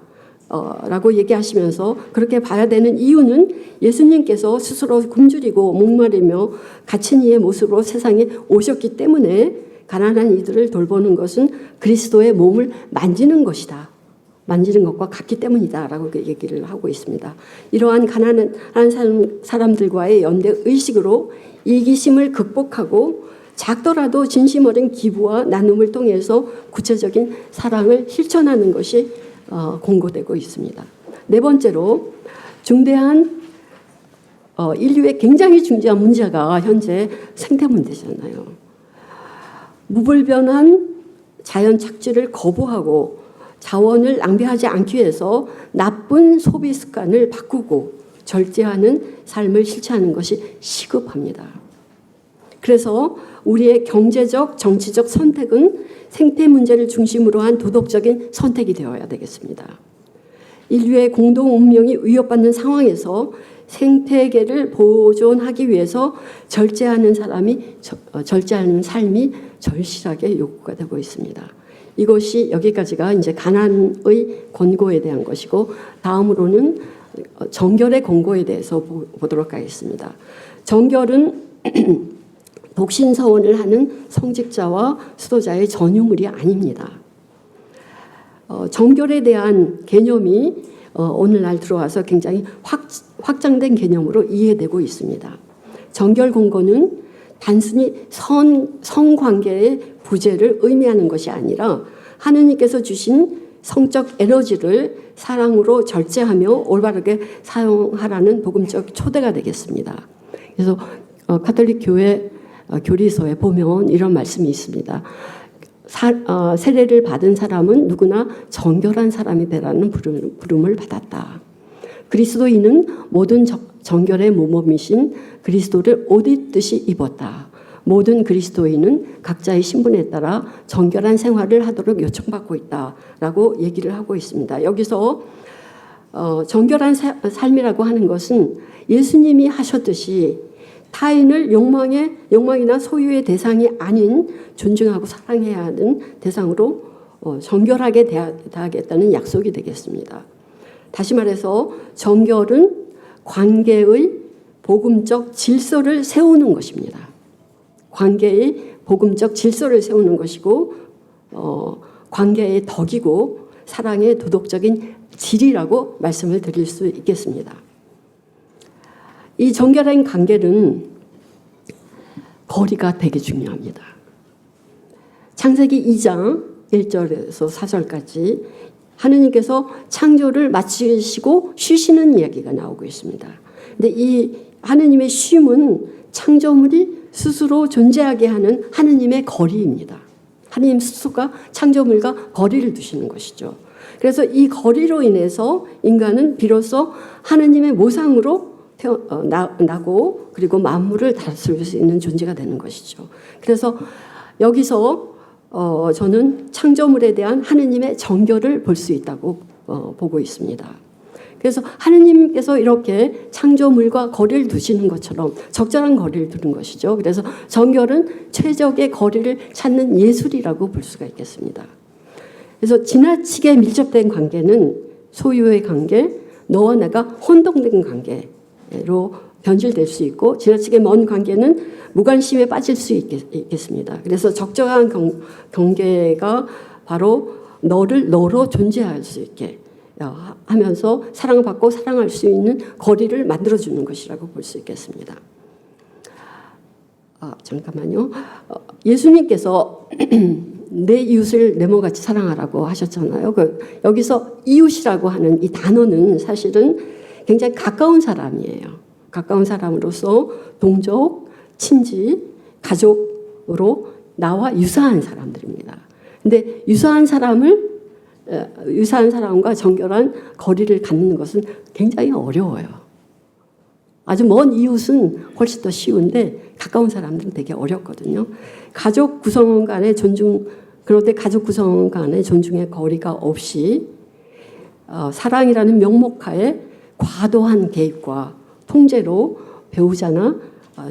라고 얘기하시면서 그렇게 봐야 되는 이유는 예수님께서 스스로 굶주리고 목마르며 갇힌 이의 모습으로 세상에 오셨기 때문에 가난한 이들을 돌보는 것은 그리스도의 몸을 만지는 것이다. 만지는 것과 같기 때문이다 라고 얘기를 하고 있습니다. 이러한 가난한 사람들과의 연대의식으로 이기심을 극복하고 작더라도 진심 어린 기부와 나눔을 통해서 구체적인 사랑을 실천하는 것이 공고되고 있습니다. 네 번째로 중대한 인류의 굉장히 중요한 문제가 현재 생태 문제잖아요. 무불변한 자연 착취를 거부하고 자원을 낭비하지 않기 위해서 나쁜 소비 습관을 바꾸고 절제하는 삶을 실천하는 것이 시급합니다. 그래서 우리의 경제적, 정치적 선택은 생태 문제를 중심으로 한 도덕적인 선택이 되어야 되겠습니다. 인류의 공동 운명이 위협받는 상황에서 생태계를 보존하기 위해서 절제하는 삶이 절실하게 요구가 되고 있습니다. 이것이 여기까지가 이제 가난의 권고에 대한 것이고 다음으로는 정결의 권고에 대해서 보도록 하겠습니다. 정결은 독신서원을 하는 성직자와 수도자의 전유물이 아닙니다. 정결에 대한 개념이 오늘날 들어와서 굉장히 확장된 개념으로 이해되고 있습니다. 정결 권고는 단순히 성관계의 부재를 의미하는 것이 아니라 하느님께서 주신 성적 에너지를 사랑으로 절제하며 올바르게 사용하라는 복음적 초대가 되겠습니다. 그래서 가톨릭 교회 교리서에 보면 이런 말씀이 있습니다. 세례를 받은 사람은 누구나 정결한 사람이 되라는 부름을 받았다. 그리스도인은 모든 정결의 모범이신 그리스도를 옷 입듯이 입었다. 모든 그리스도인은 각자의 신분에 따라 정결한 생활을 하도록 요청받고 있다라고 얘기를 하고 있습니다. 여기서 정결한 삶이라고 하는 것은 예수님이 하셨듯이 타인을 욕망이나 소유의 대상이 아닌 존중하고 사랑해야 하는 대상으로 정결하게 대하겠다는 약속이 되겠습니다. 다시 말해서 정결은 관계의 복음적 질서를 세우는 것입니다. 관계의 복음적 질서를 세우는 것이고 관계의 덕이고 사랑의 도덕적인 질이라고 말씀을 드릴 수 있겠습니다. 이 정결한 관계는 거리가 되게 중요합니다. 창세기 2장 1절에서 4절까지 하느님께서 창조를 마치시고 쉬시는 이야기가 나오고 있습니다. 근데 이 하느님의 쉼은 창조물이 스스로 존재하게 하는 하느님의 거리입니다. 하느님 스스로가 창조물과 거리를 두시는 것이죠. 그래서 이 거리로 인해서 인간은 비로소 하느님의 모상으로 나고 그리고 만물을 다스릴 수 있는 존재가 되는 것이죠. 그래서 여기서 저는 창조물에 대한 하느님의 정결을 볼 수 있다고 보고 있습니다. 그래서 하느님께서 이렇게 창조물과 거리를 두시는 것처럼 적절한 거리를 두는 것이죠. 그래서 정결은 최적의 거리를 찾는 예술이라고 볼 수가 있겠습니다. 그래서 지나치게 밀접된 관계는 소유의 관계, 너와 내가 혼동된 관계로 변질될 수 있고 지나치게 먼 관계는 무관심에 빠질 수 있겠습니다. 그래서 적정한 경계가 바로 너를 너로 존재할 수 있게 하면서 사랑받고 사랑할 수 있는 거리를 만들어주는 것이라고 볼 수 있겠습니다. 잠깐만요. 예수님께서 내 이웃을 내 몸같이 사랑하라고 하셨잖아요. 여기서 이웃이라고 하는 이 단어는 사실은 굉장히 가까운 사람이에요. 가까운 사람으로서 동족, 친지, 가족으로 나와 유사한 사람들입니다. 근데 유사한 사람을 유사한 사람과 정결한 거리를 갖는 것은 굉장히 어려워요. 아주 먼 이웃은 훨씬 더 쉬운데 가까운 사람들은 되게 어렵거든요. 가족 구성원 간의 존중, 그럴 때 가족 구성원 간의 존중의 거리가 없이 사랑이라는 명목하에 과도한 개입과 통제로 배우자나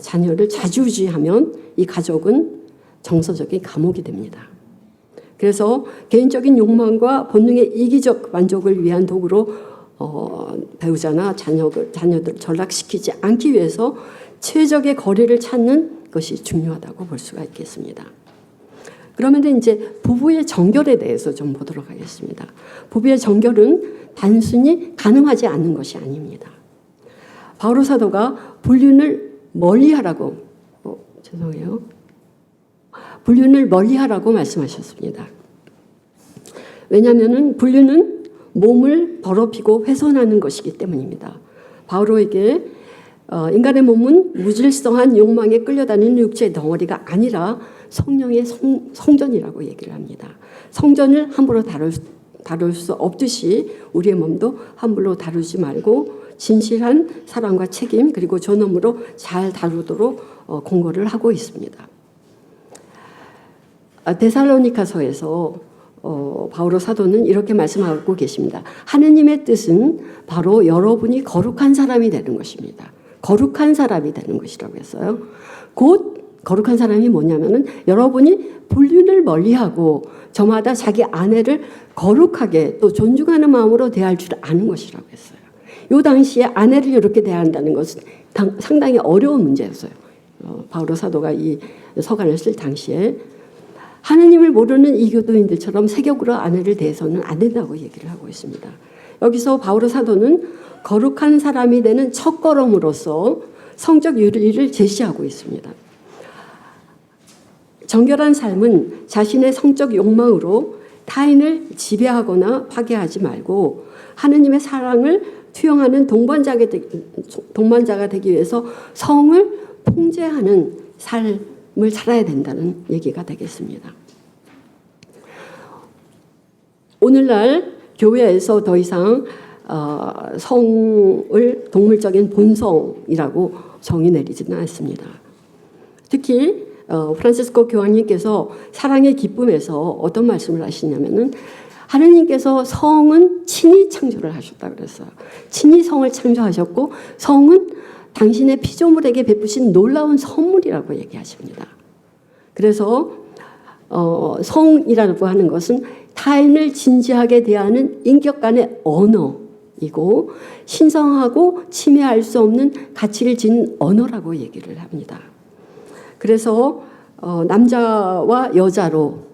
자녀를 좌지우지하면 이 가족은 정서적인 감옥이 됩니다. 그래서 개인적인 욕망과 본능의 이기적 만족을 위한 도구로 배우자나 자녀들 전락시키지 않기 위해서 최적의 거리를 찾는 것이 중요하다고 볼 수가 있겠습니다. 그러면 이제 부부의 정결에 대해서 좀 보도록 하겠습니다. 부부의 정결은 단순히 가능하지 않는 것이 아닙니다. 바오로 사도가 불륜을 멀리하라고 불륜을 멀리하라고 말씀하셨습니다. 왜냐하면 불륜은 몸을 더럽히고 훼손하는 것이기 때문입니다. 바오로에게 인간의 몸은 무질서한 욕망에 끌려다니는 육체의 덩어리가 아니라 성령의 성전이라고 얘기를 합니다. 성전을 함부로 다룰 수 없듯이 우리의 몸도 함부로 다루지 말고 진실한 사랑과 책임 그리고 존엄으로 잘 다루도록 공고를 하고 있습니다. 데살로니가서에서 바오로 사도는 이렇게 말씀하고 계십니다. 하느님의 뜻은 바로 여러분이 거룩한 사람이 되는 것입니다. 거룩한 사람이 되는 것이라고 했어요. 곧 거룩한 사람이 뭐냐면은 여러분이 불륜을 멀리하고 저마다 자기 아내를 거룩하게 또 존중하는 마음으로 대할 줄 아는 것이라고 했어요. 이 당시에 아내를 이렇게 대한다는 것은 상당히 어려운 문제였어요. 바오로 사도가 이 서간을 쓸 당시에 하느님을 모르는 이교도인들처럼 세격으로 아내를 대해서는 안 된다고 얘기를 하고 있습니다. 여기서 바오로 사도는 거룩한 사람이 되는 첫걸음으로서 성적 윤리를 제시하고 있습니다. 정결한 삶은 자신의 성적 욕망으로 타인을 지배하거나 파괴하지 말고 하느님의 사랑을 투영하는 동반자가 되기 위해서 성을 통제하는 삶을 살아야 된다는 얘기가 되겠습니다. 오늘날 교회에서 더 이상 성을 동물적인 본성이라고 정의 내리지는 않습니다. 특히 프란시스코 교황님께서 사랑의 기쁨에서 어떤 말씀을 하시냐면은 하느님께서 성은 친히 창조를 하셨다 그랬어요. 친히 성을 창조하셨고 성은 당신의 피조물에게 베푸신 놀라운 선물이라고 얘기하십니다. 그래서 성이라고 하는 것은 타인을 진지하게 대하는 인격 간의 언어이고 신성하고 침해할 수 없는 가치를 지닌 언어라고 얘기를 합니다. 그래서 남자와 여자로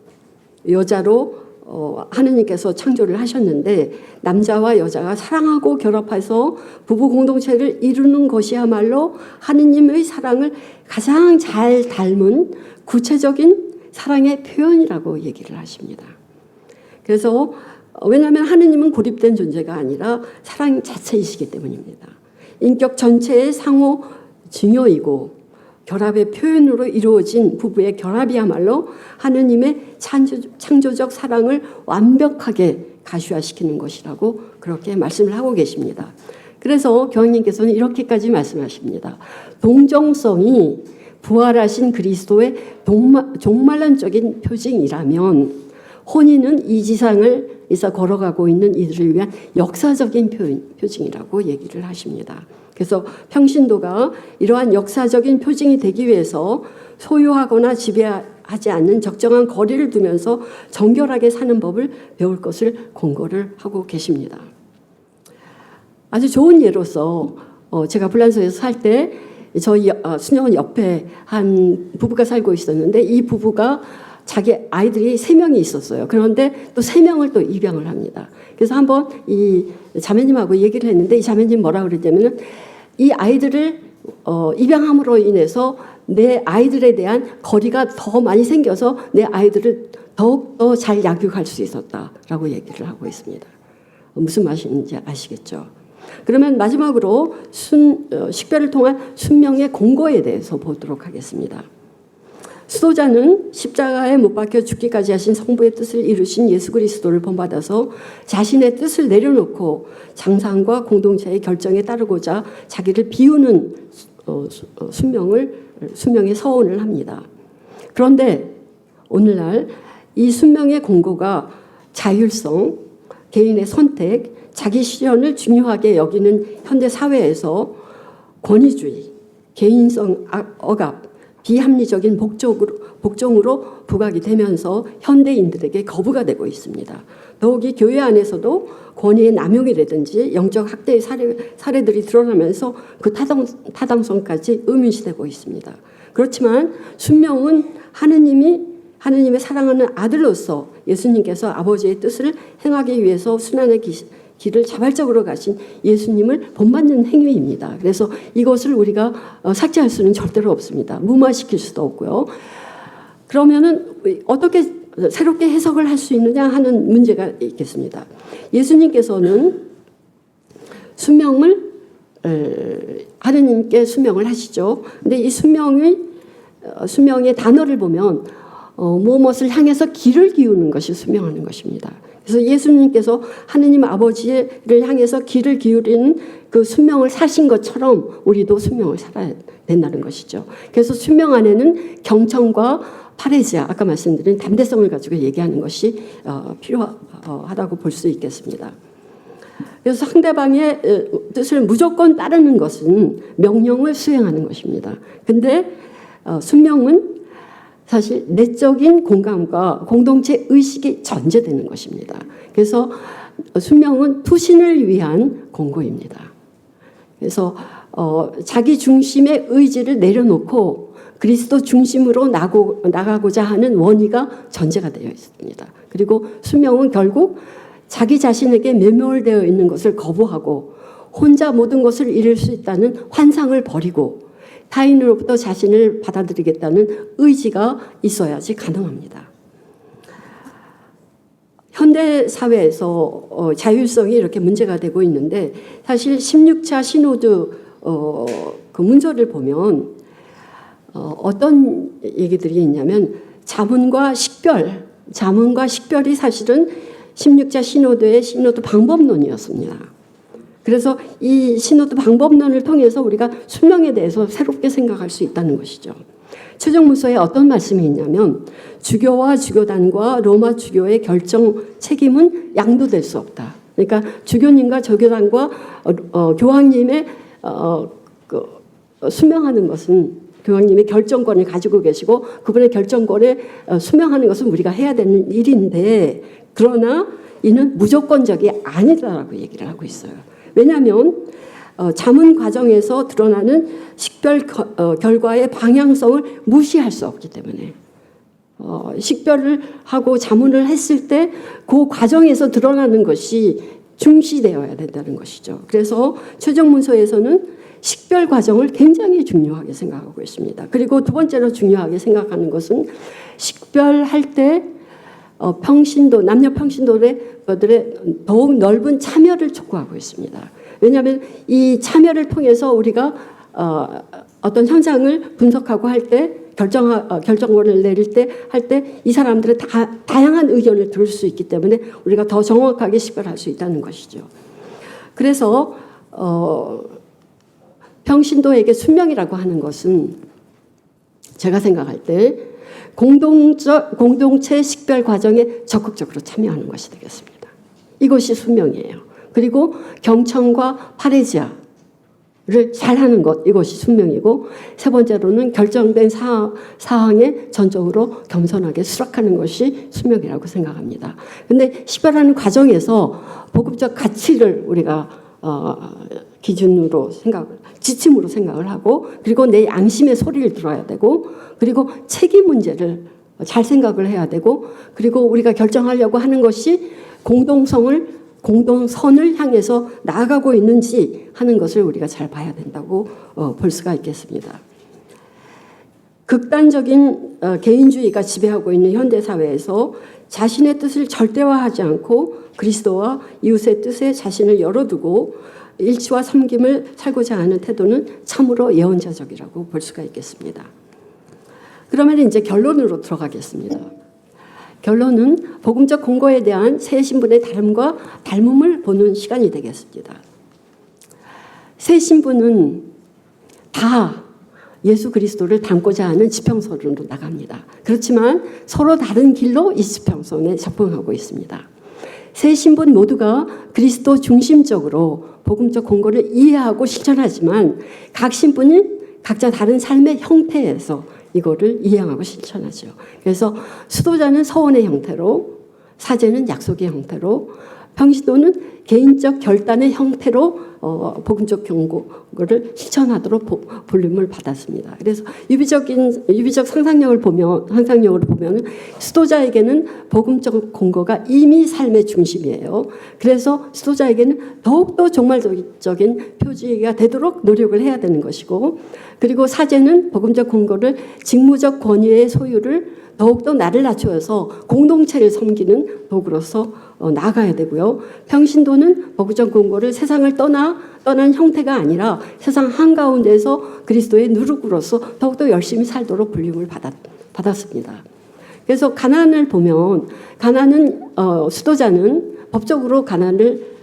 하느님께서 창조를 하셨는데 남자와 여자가 사랑하고 결합해서 부부 공동체를 이루는 것이야말로 하느님의 사랑을 가장 잘 닮은 구체적인 사랑의 표현이라고 얘기를 하십니다. 그래서 왜냐하면 하느님은 고립된 존재가 아니라 사랑 자체이시기 때문입니다. 인격 전체의 상호 증여이고 결합의 표현으로 이루어진 부부의 결합이야말로 하느님의 창조적 사랑을 완벽하게 가시화시키는 것이라고 그렇게 말씀을 하고 계십니다. 그래서 교황님께서는 이렇게까지 말씀하십니다. 동정성이 부활하신 그리스도의 종말론적인 표징이라면 혼인은 이 지상에서 걸어가고 있는 이들을 위한 역사적인 표징이라고 얘기를 하십니다. 그래서 평신도가 이러한 역사적인 표징이 되기 위해서 소유하거나 지배하지 않는 적정한 거리를 두면서 정결하게 사는 법을 배울 것을 권고를 하고 계십니다. 아주 좋은 예로서 제가 불란서에서 살 때 저희 수녀원 옆에 한 부부가 살고 있었는데 이 부부가 자기 아이들이 3명이 있었어요. 그런데 또 3명을 또 입양을 합니다. 그래서 한번 이 자매님하고 얘기를 했는데 이 자매님 뭐라 그랬냐면은 이 아이들을 입양함으로 인해서 내 아이들에 대한 거리가 더 많이 생겨서 내 아이들을 더욱더 잘 양육할 수 있었다라고 얘기를 하고 있습니다. 무슨 말인지 아시겠죠? 그러면 마지막으로 식별을 통한 순명의 공고에 대해서 보도록 하겠습니다. 수도자는 십자가에 못 박혀 죽기까지 하신 성부의 뜻을 이루신 예수 그리스도를 본받아서 자신의 뜻을 내려놓고 장상과 공동체의 결정에 따르고자 자기를 비우는 순명의 서원을 합니다. 그런데 오늘날 이 순명의 공고가 자율성, 개인의 선택, 자기 실현을 중요하게 여기는 현대 사회에서 권위주의, 개인성 억압, 비합리적인 복종으로 부각이 되면서 현대인들에게 거부가 되고 있습니다. 더욱이 교회 안에서도 권위의 남용이라든지 영적 학대의 사례들이 드러나면서 그 타당성까지 의문시되고 있습니다. 그렇지만 순명은 하느님의 사랑하는 아들로서 예수님께서 아버지의 뜻을 행하기 위해서 순환의 길을 자발적으로 가신 예수님을 본받는 행위입니다. 그래서 이것을 우리가 삭제할 수는 절대로 없습니다. 무마시킬 수도 없고요. 그러면은 어떻게 새롭게 해석을 할 수 있느냐 하는 문제가 있겠습니다. 예수님께서는 순명을 하느님께 순명을 하시죠. 근데 이 순명의 단어를 보면 무엇을 향해서 귀를 기우는 것이 순명하는 것입니다. 그래서 예수님께서 하느님 아버지를 향해서 귀를 기울이는 그 순명을 사신 것처럼 우리도 순명을 살아야 된다는 것이죠. 그래서 순명 안에는 경청과 파레시아, 아까 말씀드린 담대성을 가지고 얘기하는 것이 필요하다고 볼 수 있겠습니다. 그래서 상대방의 뜻을 무조건 따르는 것은 명령을 수행하는 것입니다. 근데 순명은 사실 내적인 공감과 공동체 의식이 전제되는 것입니다. 그래서 순명은 투신을 위한 공고입니다. 그래서 자기 중심의 의지를 내려놓고 그리스도 중심으로 나가고자 하는 원의가 전제가 되어 있습니다. 그리고 순명은 결국 자기 자신에게 매몰되어 있는 것을 거부하고 혼자 모든 것을 이룰 수 있다는 환상을 버리고 타인으로부터 자신을 받아들이겠다는 의지가 있어야지 가능합니다. 현대 사회에서 자율성이 이렇게 문제가 되고 있는데 사실 16차 시노드 그 문서를 보면 어떤 얘기들이 있냐면 자문과 식별이 사실은 16차 시노드의 시노드 방법론이었습니다. 그래서 이 시노드 방법론을 통해서 우리가 순명에 대해서 새롭게 생각할 수 있다는 것이죠. 최종문서에 어떤 말씀이 있냐면 주교와 주교단과 로마 주교의 결정 책임은 양도될 수 없다. 그러니까 주교님과 주교단과 교황님의 순명하는 것은 교황님의 결정권을 가지고 계시고 그분의 결정권에 순명하는 것은 우리가 해야 되는 일인데 그러나 이는 무조건적이 아니다라고 얘기를 하고 있어요. 왜냐하면 자문 과정에서 드러나는 식별 결과의 방향성을 무시할 수 없기 때문에 식별을 하고 자문을 했을 때 그 과정에서 드러나는 것이 중시되어야 된다는 것이죠. 그래서 최종 문서에서는 식별 과정을 굉장히 중요하게 생각하고 있습니다. 그리고 두 번째로 중요하게 생각하는 것은 식별할 때 남녀 평신도들의 더욱 넓은 참여를 촉구하고 있습니다. 왜냐하면 이 참여를 통해서 우리가 어떤 현상을 분석하고 할 때 결정권을 내릴 때 이 사람들의 다양한 의견을 들을 수 있기 때문에 우리가 더 정확하게 식별할 수 있다는 것이죠. 그래서 평신도에게 순명이라고 하는 것은 제가 생각할 때 공동체 식별 과정에 적극적으로 참여하는 것이 되겠습니다. 이것이 순명이에요. 그리고 경청과 파레지아를 잘하는 것, 이것이 순명이고 세 번째로는 결정된 사항에 전적으로 겸손하게 수락하는 것이 순명이라고 생각합니다. 그런데 식별하는 과정에서 복음적 가치를 우리가 기준으로 지침으로 생각을 하고 그리고 내 양심의 소리를 들어야 되고 그리고 책임 문제를 잘 생각을 해야 되고 그리고 우리가 결정하려고 하는 것이 공동선을 향해서 나아가고 있는지 하는 것을 우리가 잘 봐야 된다고 볼 수가 있겠습니다. 극단적인 개인주의가 지배하고 있는 현대사회에서 자신의 뜻을 절대화하지 않고 그리스도와 이웃의 뜻에 자신을 열어두고 일치와 섬김을 살고자 하는 태도는 참으로 예언자적이라고 볼 수가 있겠습니다. 그러면 이제 결론으로 들어가겠습니다. 결론은 복음적 공고에 대한 세 신분의 다름과 닮음을 보는 시간이 되겠습니다. 세 신분은 다 예수 그리스도를 닮고자 하는 지평선으로 나갑니다. 그렇지만 서로 다른 길로 이 지평선에 접근하고 있습니다. 세 신분 모두가 그리스도 중심적으로 복음적 공고를 이해하고 실천하지만 각 신분은 각자 다른 삶의 형태에서 이거를 이행하고 실천하죠. 그래서 수도자는 서원의 형태로, 사제는 약속의 형태로, 평신도는 개인적 결단의 형태로 복음적 경고를 실천하도록 불림을 받았습니다. 그래서 유비적 상상력으로 보면 수도자에게는 복음적 공고가 이미 삶의 중심이에요. 그래서 수도자에게는 더욱더 종말적인 표지가 되도록 노력을 해야 되는 것이고, 그리고 사제는 복음적 공고를 직무적 권위의 소유를 더욱더 나를 낮춰서 공동체를 섬기는 도구로서 나아가야 되고요. 평신도는 복음적 공고를 세상을 떠난 형태가 아니라 세상 한가운데서 그리스도의 누룩으로서 더욱더 열심히 살도록 불림을 받았습니다. 그래서 가나안을 보면 수도자는 법적으로 가나안을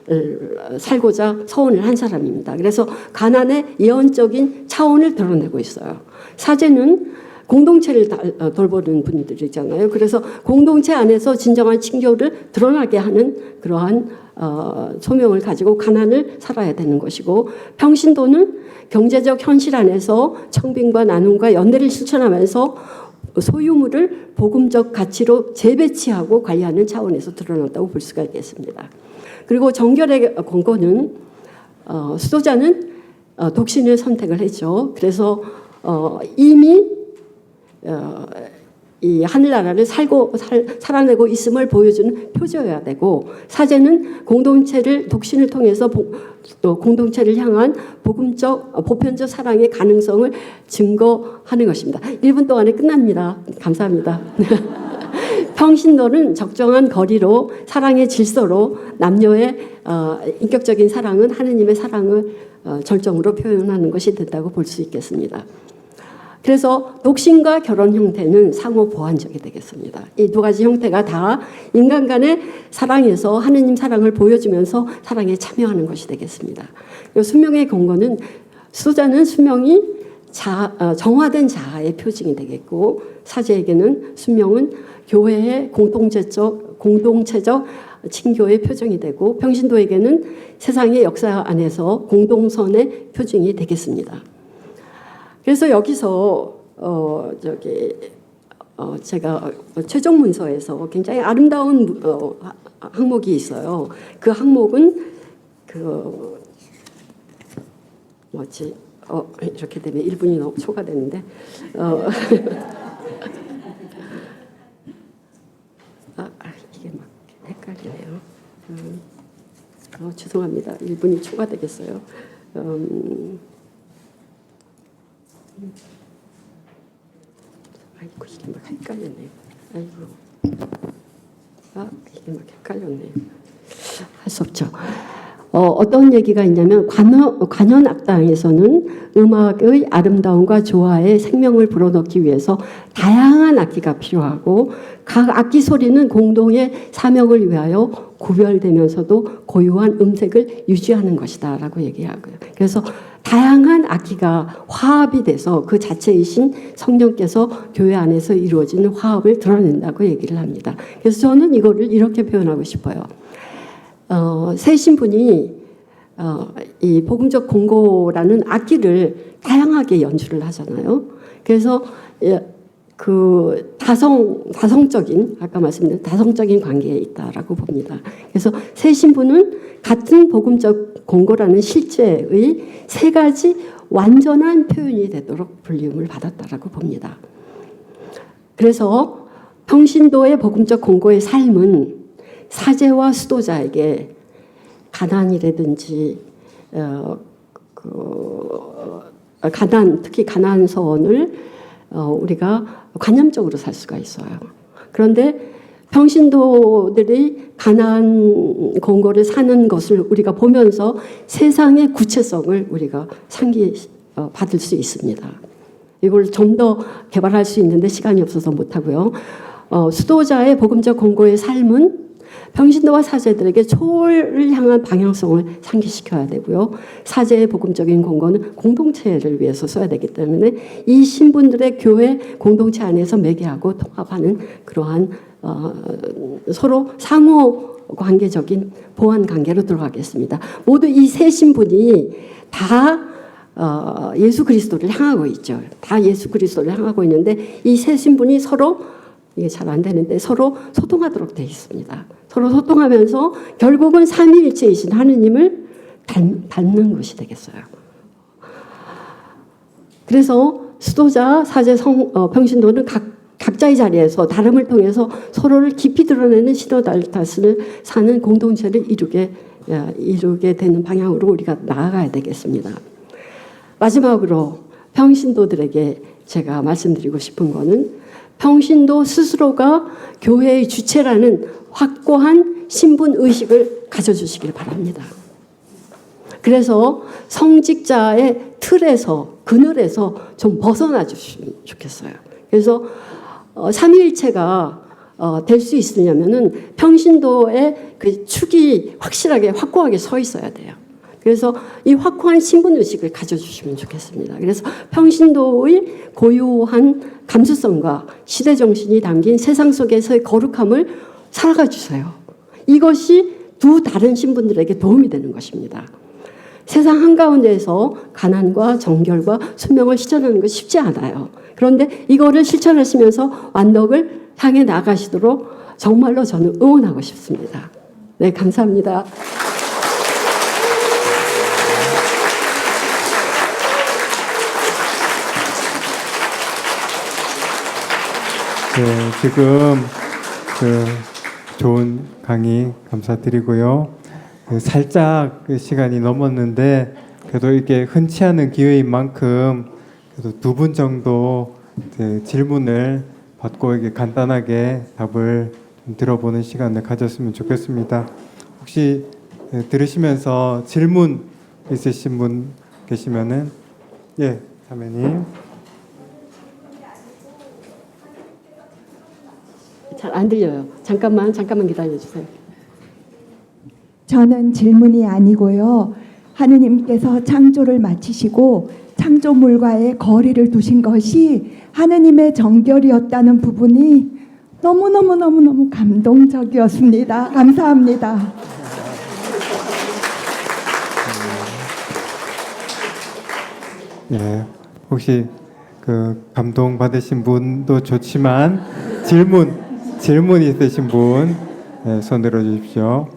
살고자 서원을 한 사람입니다. 그래서 가나안의 예언적인 차원을 드러내고 있어요. 사제는 공동체를 돌보는 분들이잖아요. 그래서 공동체 안에서 진정한 친교를 드러나게 하는 그러한 소명을 가지고 가난을 살아야 되는 것이고, 평신도는 경제적 현실 안에서 청빙과 나눔과 연대를 실천하면서 소유물을 복음적 가치로 재배치하고 관리하는 차원에서 드러났다고 볼 수가 있겠습니다. 그리고 정결의 권고는 수도자는 독신을 선택을 했죠. 그래서 이미 이 하늘나라를 살아내고 있음을 보여주는 표저여야 되고, 사제는 독신을 통해서 또 공동체를 향한 보편적 사랑의 가능성을 증거하는 것입니다. 1분 동안에 끝납니다. 감사합니다. 평신도는 적정한 거리로 사랑의 질서로 남녀의 인격적인 사랑은 하느님의 사랑을 절정으로 표현하는 것이 된다고 볼 수 있겠습니다. 그래서 독신과 결혼 형태는 상호 보완적이 되겠습니다. 이 두 가지 형태가 다 인간 간의 사랑에서 하느님 사랑을 보여주면서 사랑에 참여하는 것이 되겠습니다. 수명의 권고는 수도자는 수명이 정화된 자아의 표징이 되겠고, 사제에게는 수명은 교회의 공동체적 친교의 표징이 되고, 평신도에게는 세상의 역사 안에서 공동선의 표징이 되겠습니다. 그래서 여기서 제가 최종 문서에서 굉장히 아름다운 항목이 있어요. 그 항목은 이렇게 되면 1분이 너무 초과되는데 이게 막 헷갈리네요. 죄송합니다. 1분이 초과되겠어요. 아이고, 이게 막 헷갈렸네요. 이게 막 헷갈렸네요. 할 수 없죠. 어떤 얘기가 있냐면, 관현 악당에서는 음악의 아름다움과 조화에 생명을 불어넣기 위해서 다양한 악기가 필요하고, 각 악기 소리는 공동의 사명을 위하여 구별되면서도 고유한 음색을 유지하는 것이다 라고 얘기하고요. 그래서 다양한 악기가 화합이 돼서 그 자체이신 성령께서 교회 안에서 이루어지는 화합을 드러낸다고 얘기를 합니다. 그래서 저는 이거를 이렇게 표현하고 싶어요. 새 신분이 이 복음적 공고라는 악기를 다양하게 연주를 하잖아요. 그래서 그 다성적인, 아까 말씀드린 다성적인 관계에 있다라고 봅니다. 그래서 새 신분은 같은 복음적 공고라는 실제의 세 가지 완전한 표현이 되도록 불림을 받았다라고 봅니다. 그래서 평신도의 복음적 공고의 삶은 사제와 수도자에게 가난이라든지 특히 가난 서원을 우리가 관념적으로 살 수가 있어요. 그런데 평신도들이 가난 공고를 사는 것을 우리가 보면서 세상의 구체성을 우리가 받을 수 있습니다. 이걸 좀 더 개발할 수 있는데 시간이 없어서 못하고요. 수도자의 복음적 공고의 삶은 평신도와 사제들에게 초월을 향한 방향성을 상기시켜야 되고요. 사제의 복음적인 공고는 공동체를 위해서 써야 되기 때문에 이 신분들의 교회 공동체 안에서 매개하고 통합하는 그러한 서로 상호 관계적인 보완 관계로 들어가겠습니다. 모두 이 세 신분이 다 예수 그리스도를 향하고 있죠. 다 예수 그리스도를 향하고 있는데 이 세 신분이 서로 이게 잘 안 되는데 서로 소통하도록 되어 있습니다. 서로 소통하면서 결국은 삼위일체이신 하느님을 닮는 것이 되겠어요. 그래서 수도자, 사제, 평신도는 각자의 자리에서 다름을 통해서 서로를 깊이 드러내는 시노달타스를 사는 공동체를 이루게 되는 방향으로 우리가 나아가야 되겠습니다. 마지막으로 평신도들에게 제가 말씀드리고 싶은 거는 평신도 스스로가 교회의 주체라는 확고한 신분 의식을 가져주시길 바랍니다. 그래서 성직자의 틀에서 그늘에서 좀 벗어나 주시면 좋겠어요. 그래서 삼위일체가 될 수 있으려면은 평신도의 그 축이 확고하게 서 있어야 돼요. 그래서 이 확고한 신분 의식을 가져주시면 좋겠습니다. 그래서 평신도의 고유한 감수성과 시대 정신이 담긴 세상 속에서의 거룩함을 살아가 주세요. 이것이 두 다른 신분들에게 도움이 되는 것입니다. 세상 한가운데에서 가난과 정결과 순명을 실천하는 것 쉽지 않아요. 그런데 이거를 실천하시면서 완덕을 향해 나가시도록 정말로 저는 응원하고 싶습니다. 네, 감사합니다. 네, 지금 좋은 강의 감사드리고요. 살짝 시간이 넘었는데 그래도 이게 흔치 않은 기회인 만큼 그래도 두 분 정도 질문을 받고 이게 간단하게 답을 들어보는 시간을 가졌으면 좋겠습니다. 혹시 들으시면서 질문 있으신 분 계시면은 예, 자매님. 잘 안 들려요. 잠깐만 기다려주세요. 저는 질문이 아니고요. 하느님께서 창조를 마치시고 창조물과의 거리를 두신 것이 하느님의 정결이었다는 부분이 너무너무 감동적이었습니다. 감사합니다. 예, 혹시 감동 받으신 분도 좋지만 질문 있으신 분 손 들어 주십시오.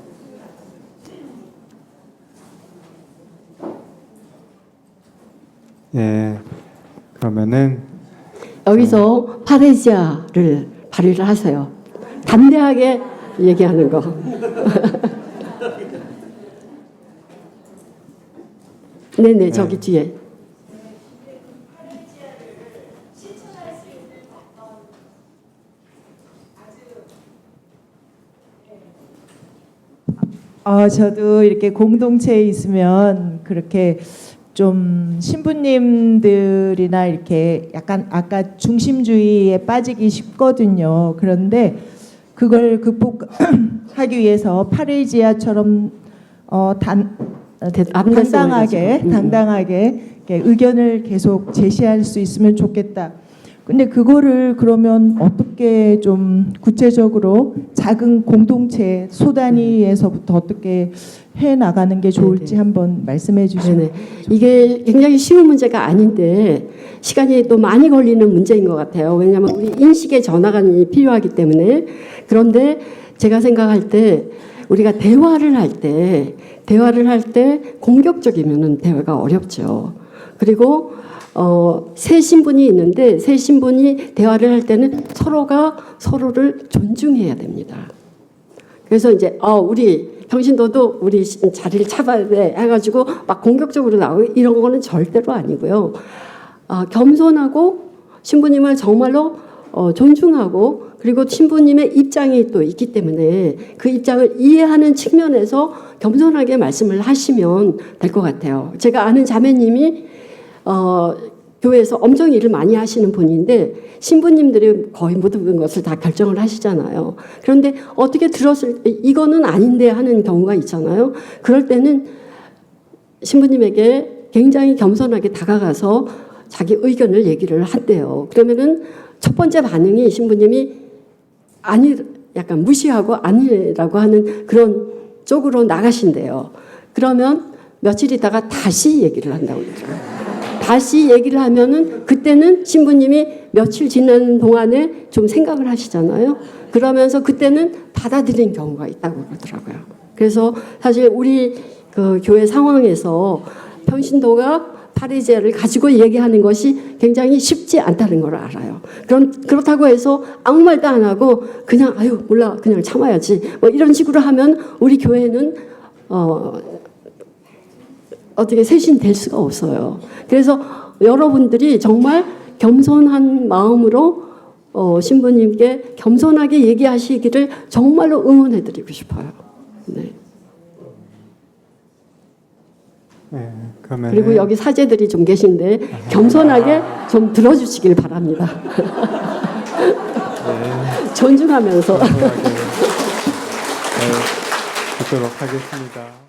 예, 그러면은 여기서 파레시아를 발휘를 하세요. 담대하게 얘기하는 거. 네네, 저기 뒤에. 저도 이렇게 공동체에 있으면 그렇게 좀 신부님들이나 이렇게 약간 아까 중심주의에 빠지기 쉽거든요. 그런데 그걸 극복하기 위해서 파레지아처럼 당당하게 이렇게 의견을 계속 제시할 수 있으면 좋겠다. 근데 그거를 그러면 어떻게 좀 구체적으로 작은 공동체 소단위에서부터 어떻게 해 나가는 게 좋을지 한번 말씀해 주시면. 이게 굉장히 쉬운 문제가 아닌데 시간이 또 많이 걸리는 문제인 것 같아요. 왜냐하면 우리 인식의 전환이 필요하기 때문에. 그런데 제가 생각할 때 우리가 대화를 할 때 공격적이면은 대화가 어렵죠. 그리고 세 신분이 있는데 세 신분이 대화를 할 때는 서로가 서로를 존중해야 됩니다. 그래서 이제 우리 평신도도 우리 자리를 잡아야 돼 해가지고 막 공격적으로 나오고 이런 거는 절대로 아니고요. 겸손하고 신부님을 정말로 존중하고 그리고 신부님의 입장이 또 있기 때문에 그 입장을 이해하는 측면에서 겸손하게 말씀을 하시면 될 것 같아요. 제가 아는 자매님이 교회에서 엄청 일을 많이 하시는 분인데 신부님들이 거의 모든 것을 다 결정을 하시잖아요. 그런데 어떻게 들었을 때 이거는 아닌데 하는 경우가 있잖아요. 그럴 때는 신부님에게 굉장히 겸손하게 다가가서 자기 의견을 얘기를 한대요. 그러면은 첫 번째 반응이 신부님이 아니, 약간 무시하고 아니라고 하는 그런 쪽으로 나가신대요. 그러면 며칠 있다가 다시 얘기를 한다고 그러더라고요. 다시 얘기를 하면은 그때는 신부님이 며칠 지나는 동안에 좀 생각을 하시잖아요. 그러면서 그때는 받아들인 경우가 있다고 그러더라고요. 그래서 사실 우리 그 교회 상황에서 평신도가 파리제를 가지고 얘기하는 것이 굉장히 쉽지 않다는 걸 알아요. 그렇다고 해서 아무 말도 안 하고 그냥 아유 몰라 그냥 참아야지 뭐 이런 식으로 하면 우리 교회는 어떻게 쇄신될 수가 없어요. 그래서 여러분들이 정말 겸손한 마음으로 신부님께 겸손하게 얘기하시기를 정말로 응원해드리고 싶어요. 네. 네, 그러면 그리고 여기 사제들이 좀 계신데 겸손하게 좀 들어주시길 바랍니다. 존중하면서 네, 듣도록 하겠습니다.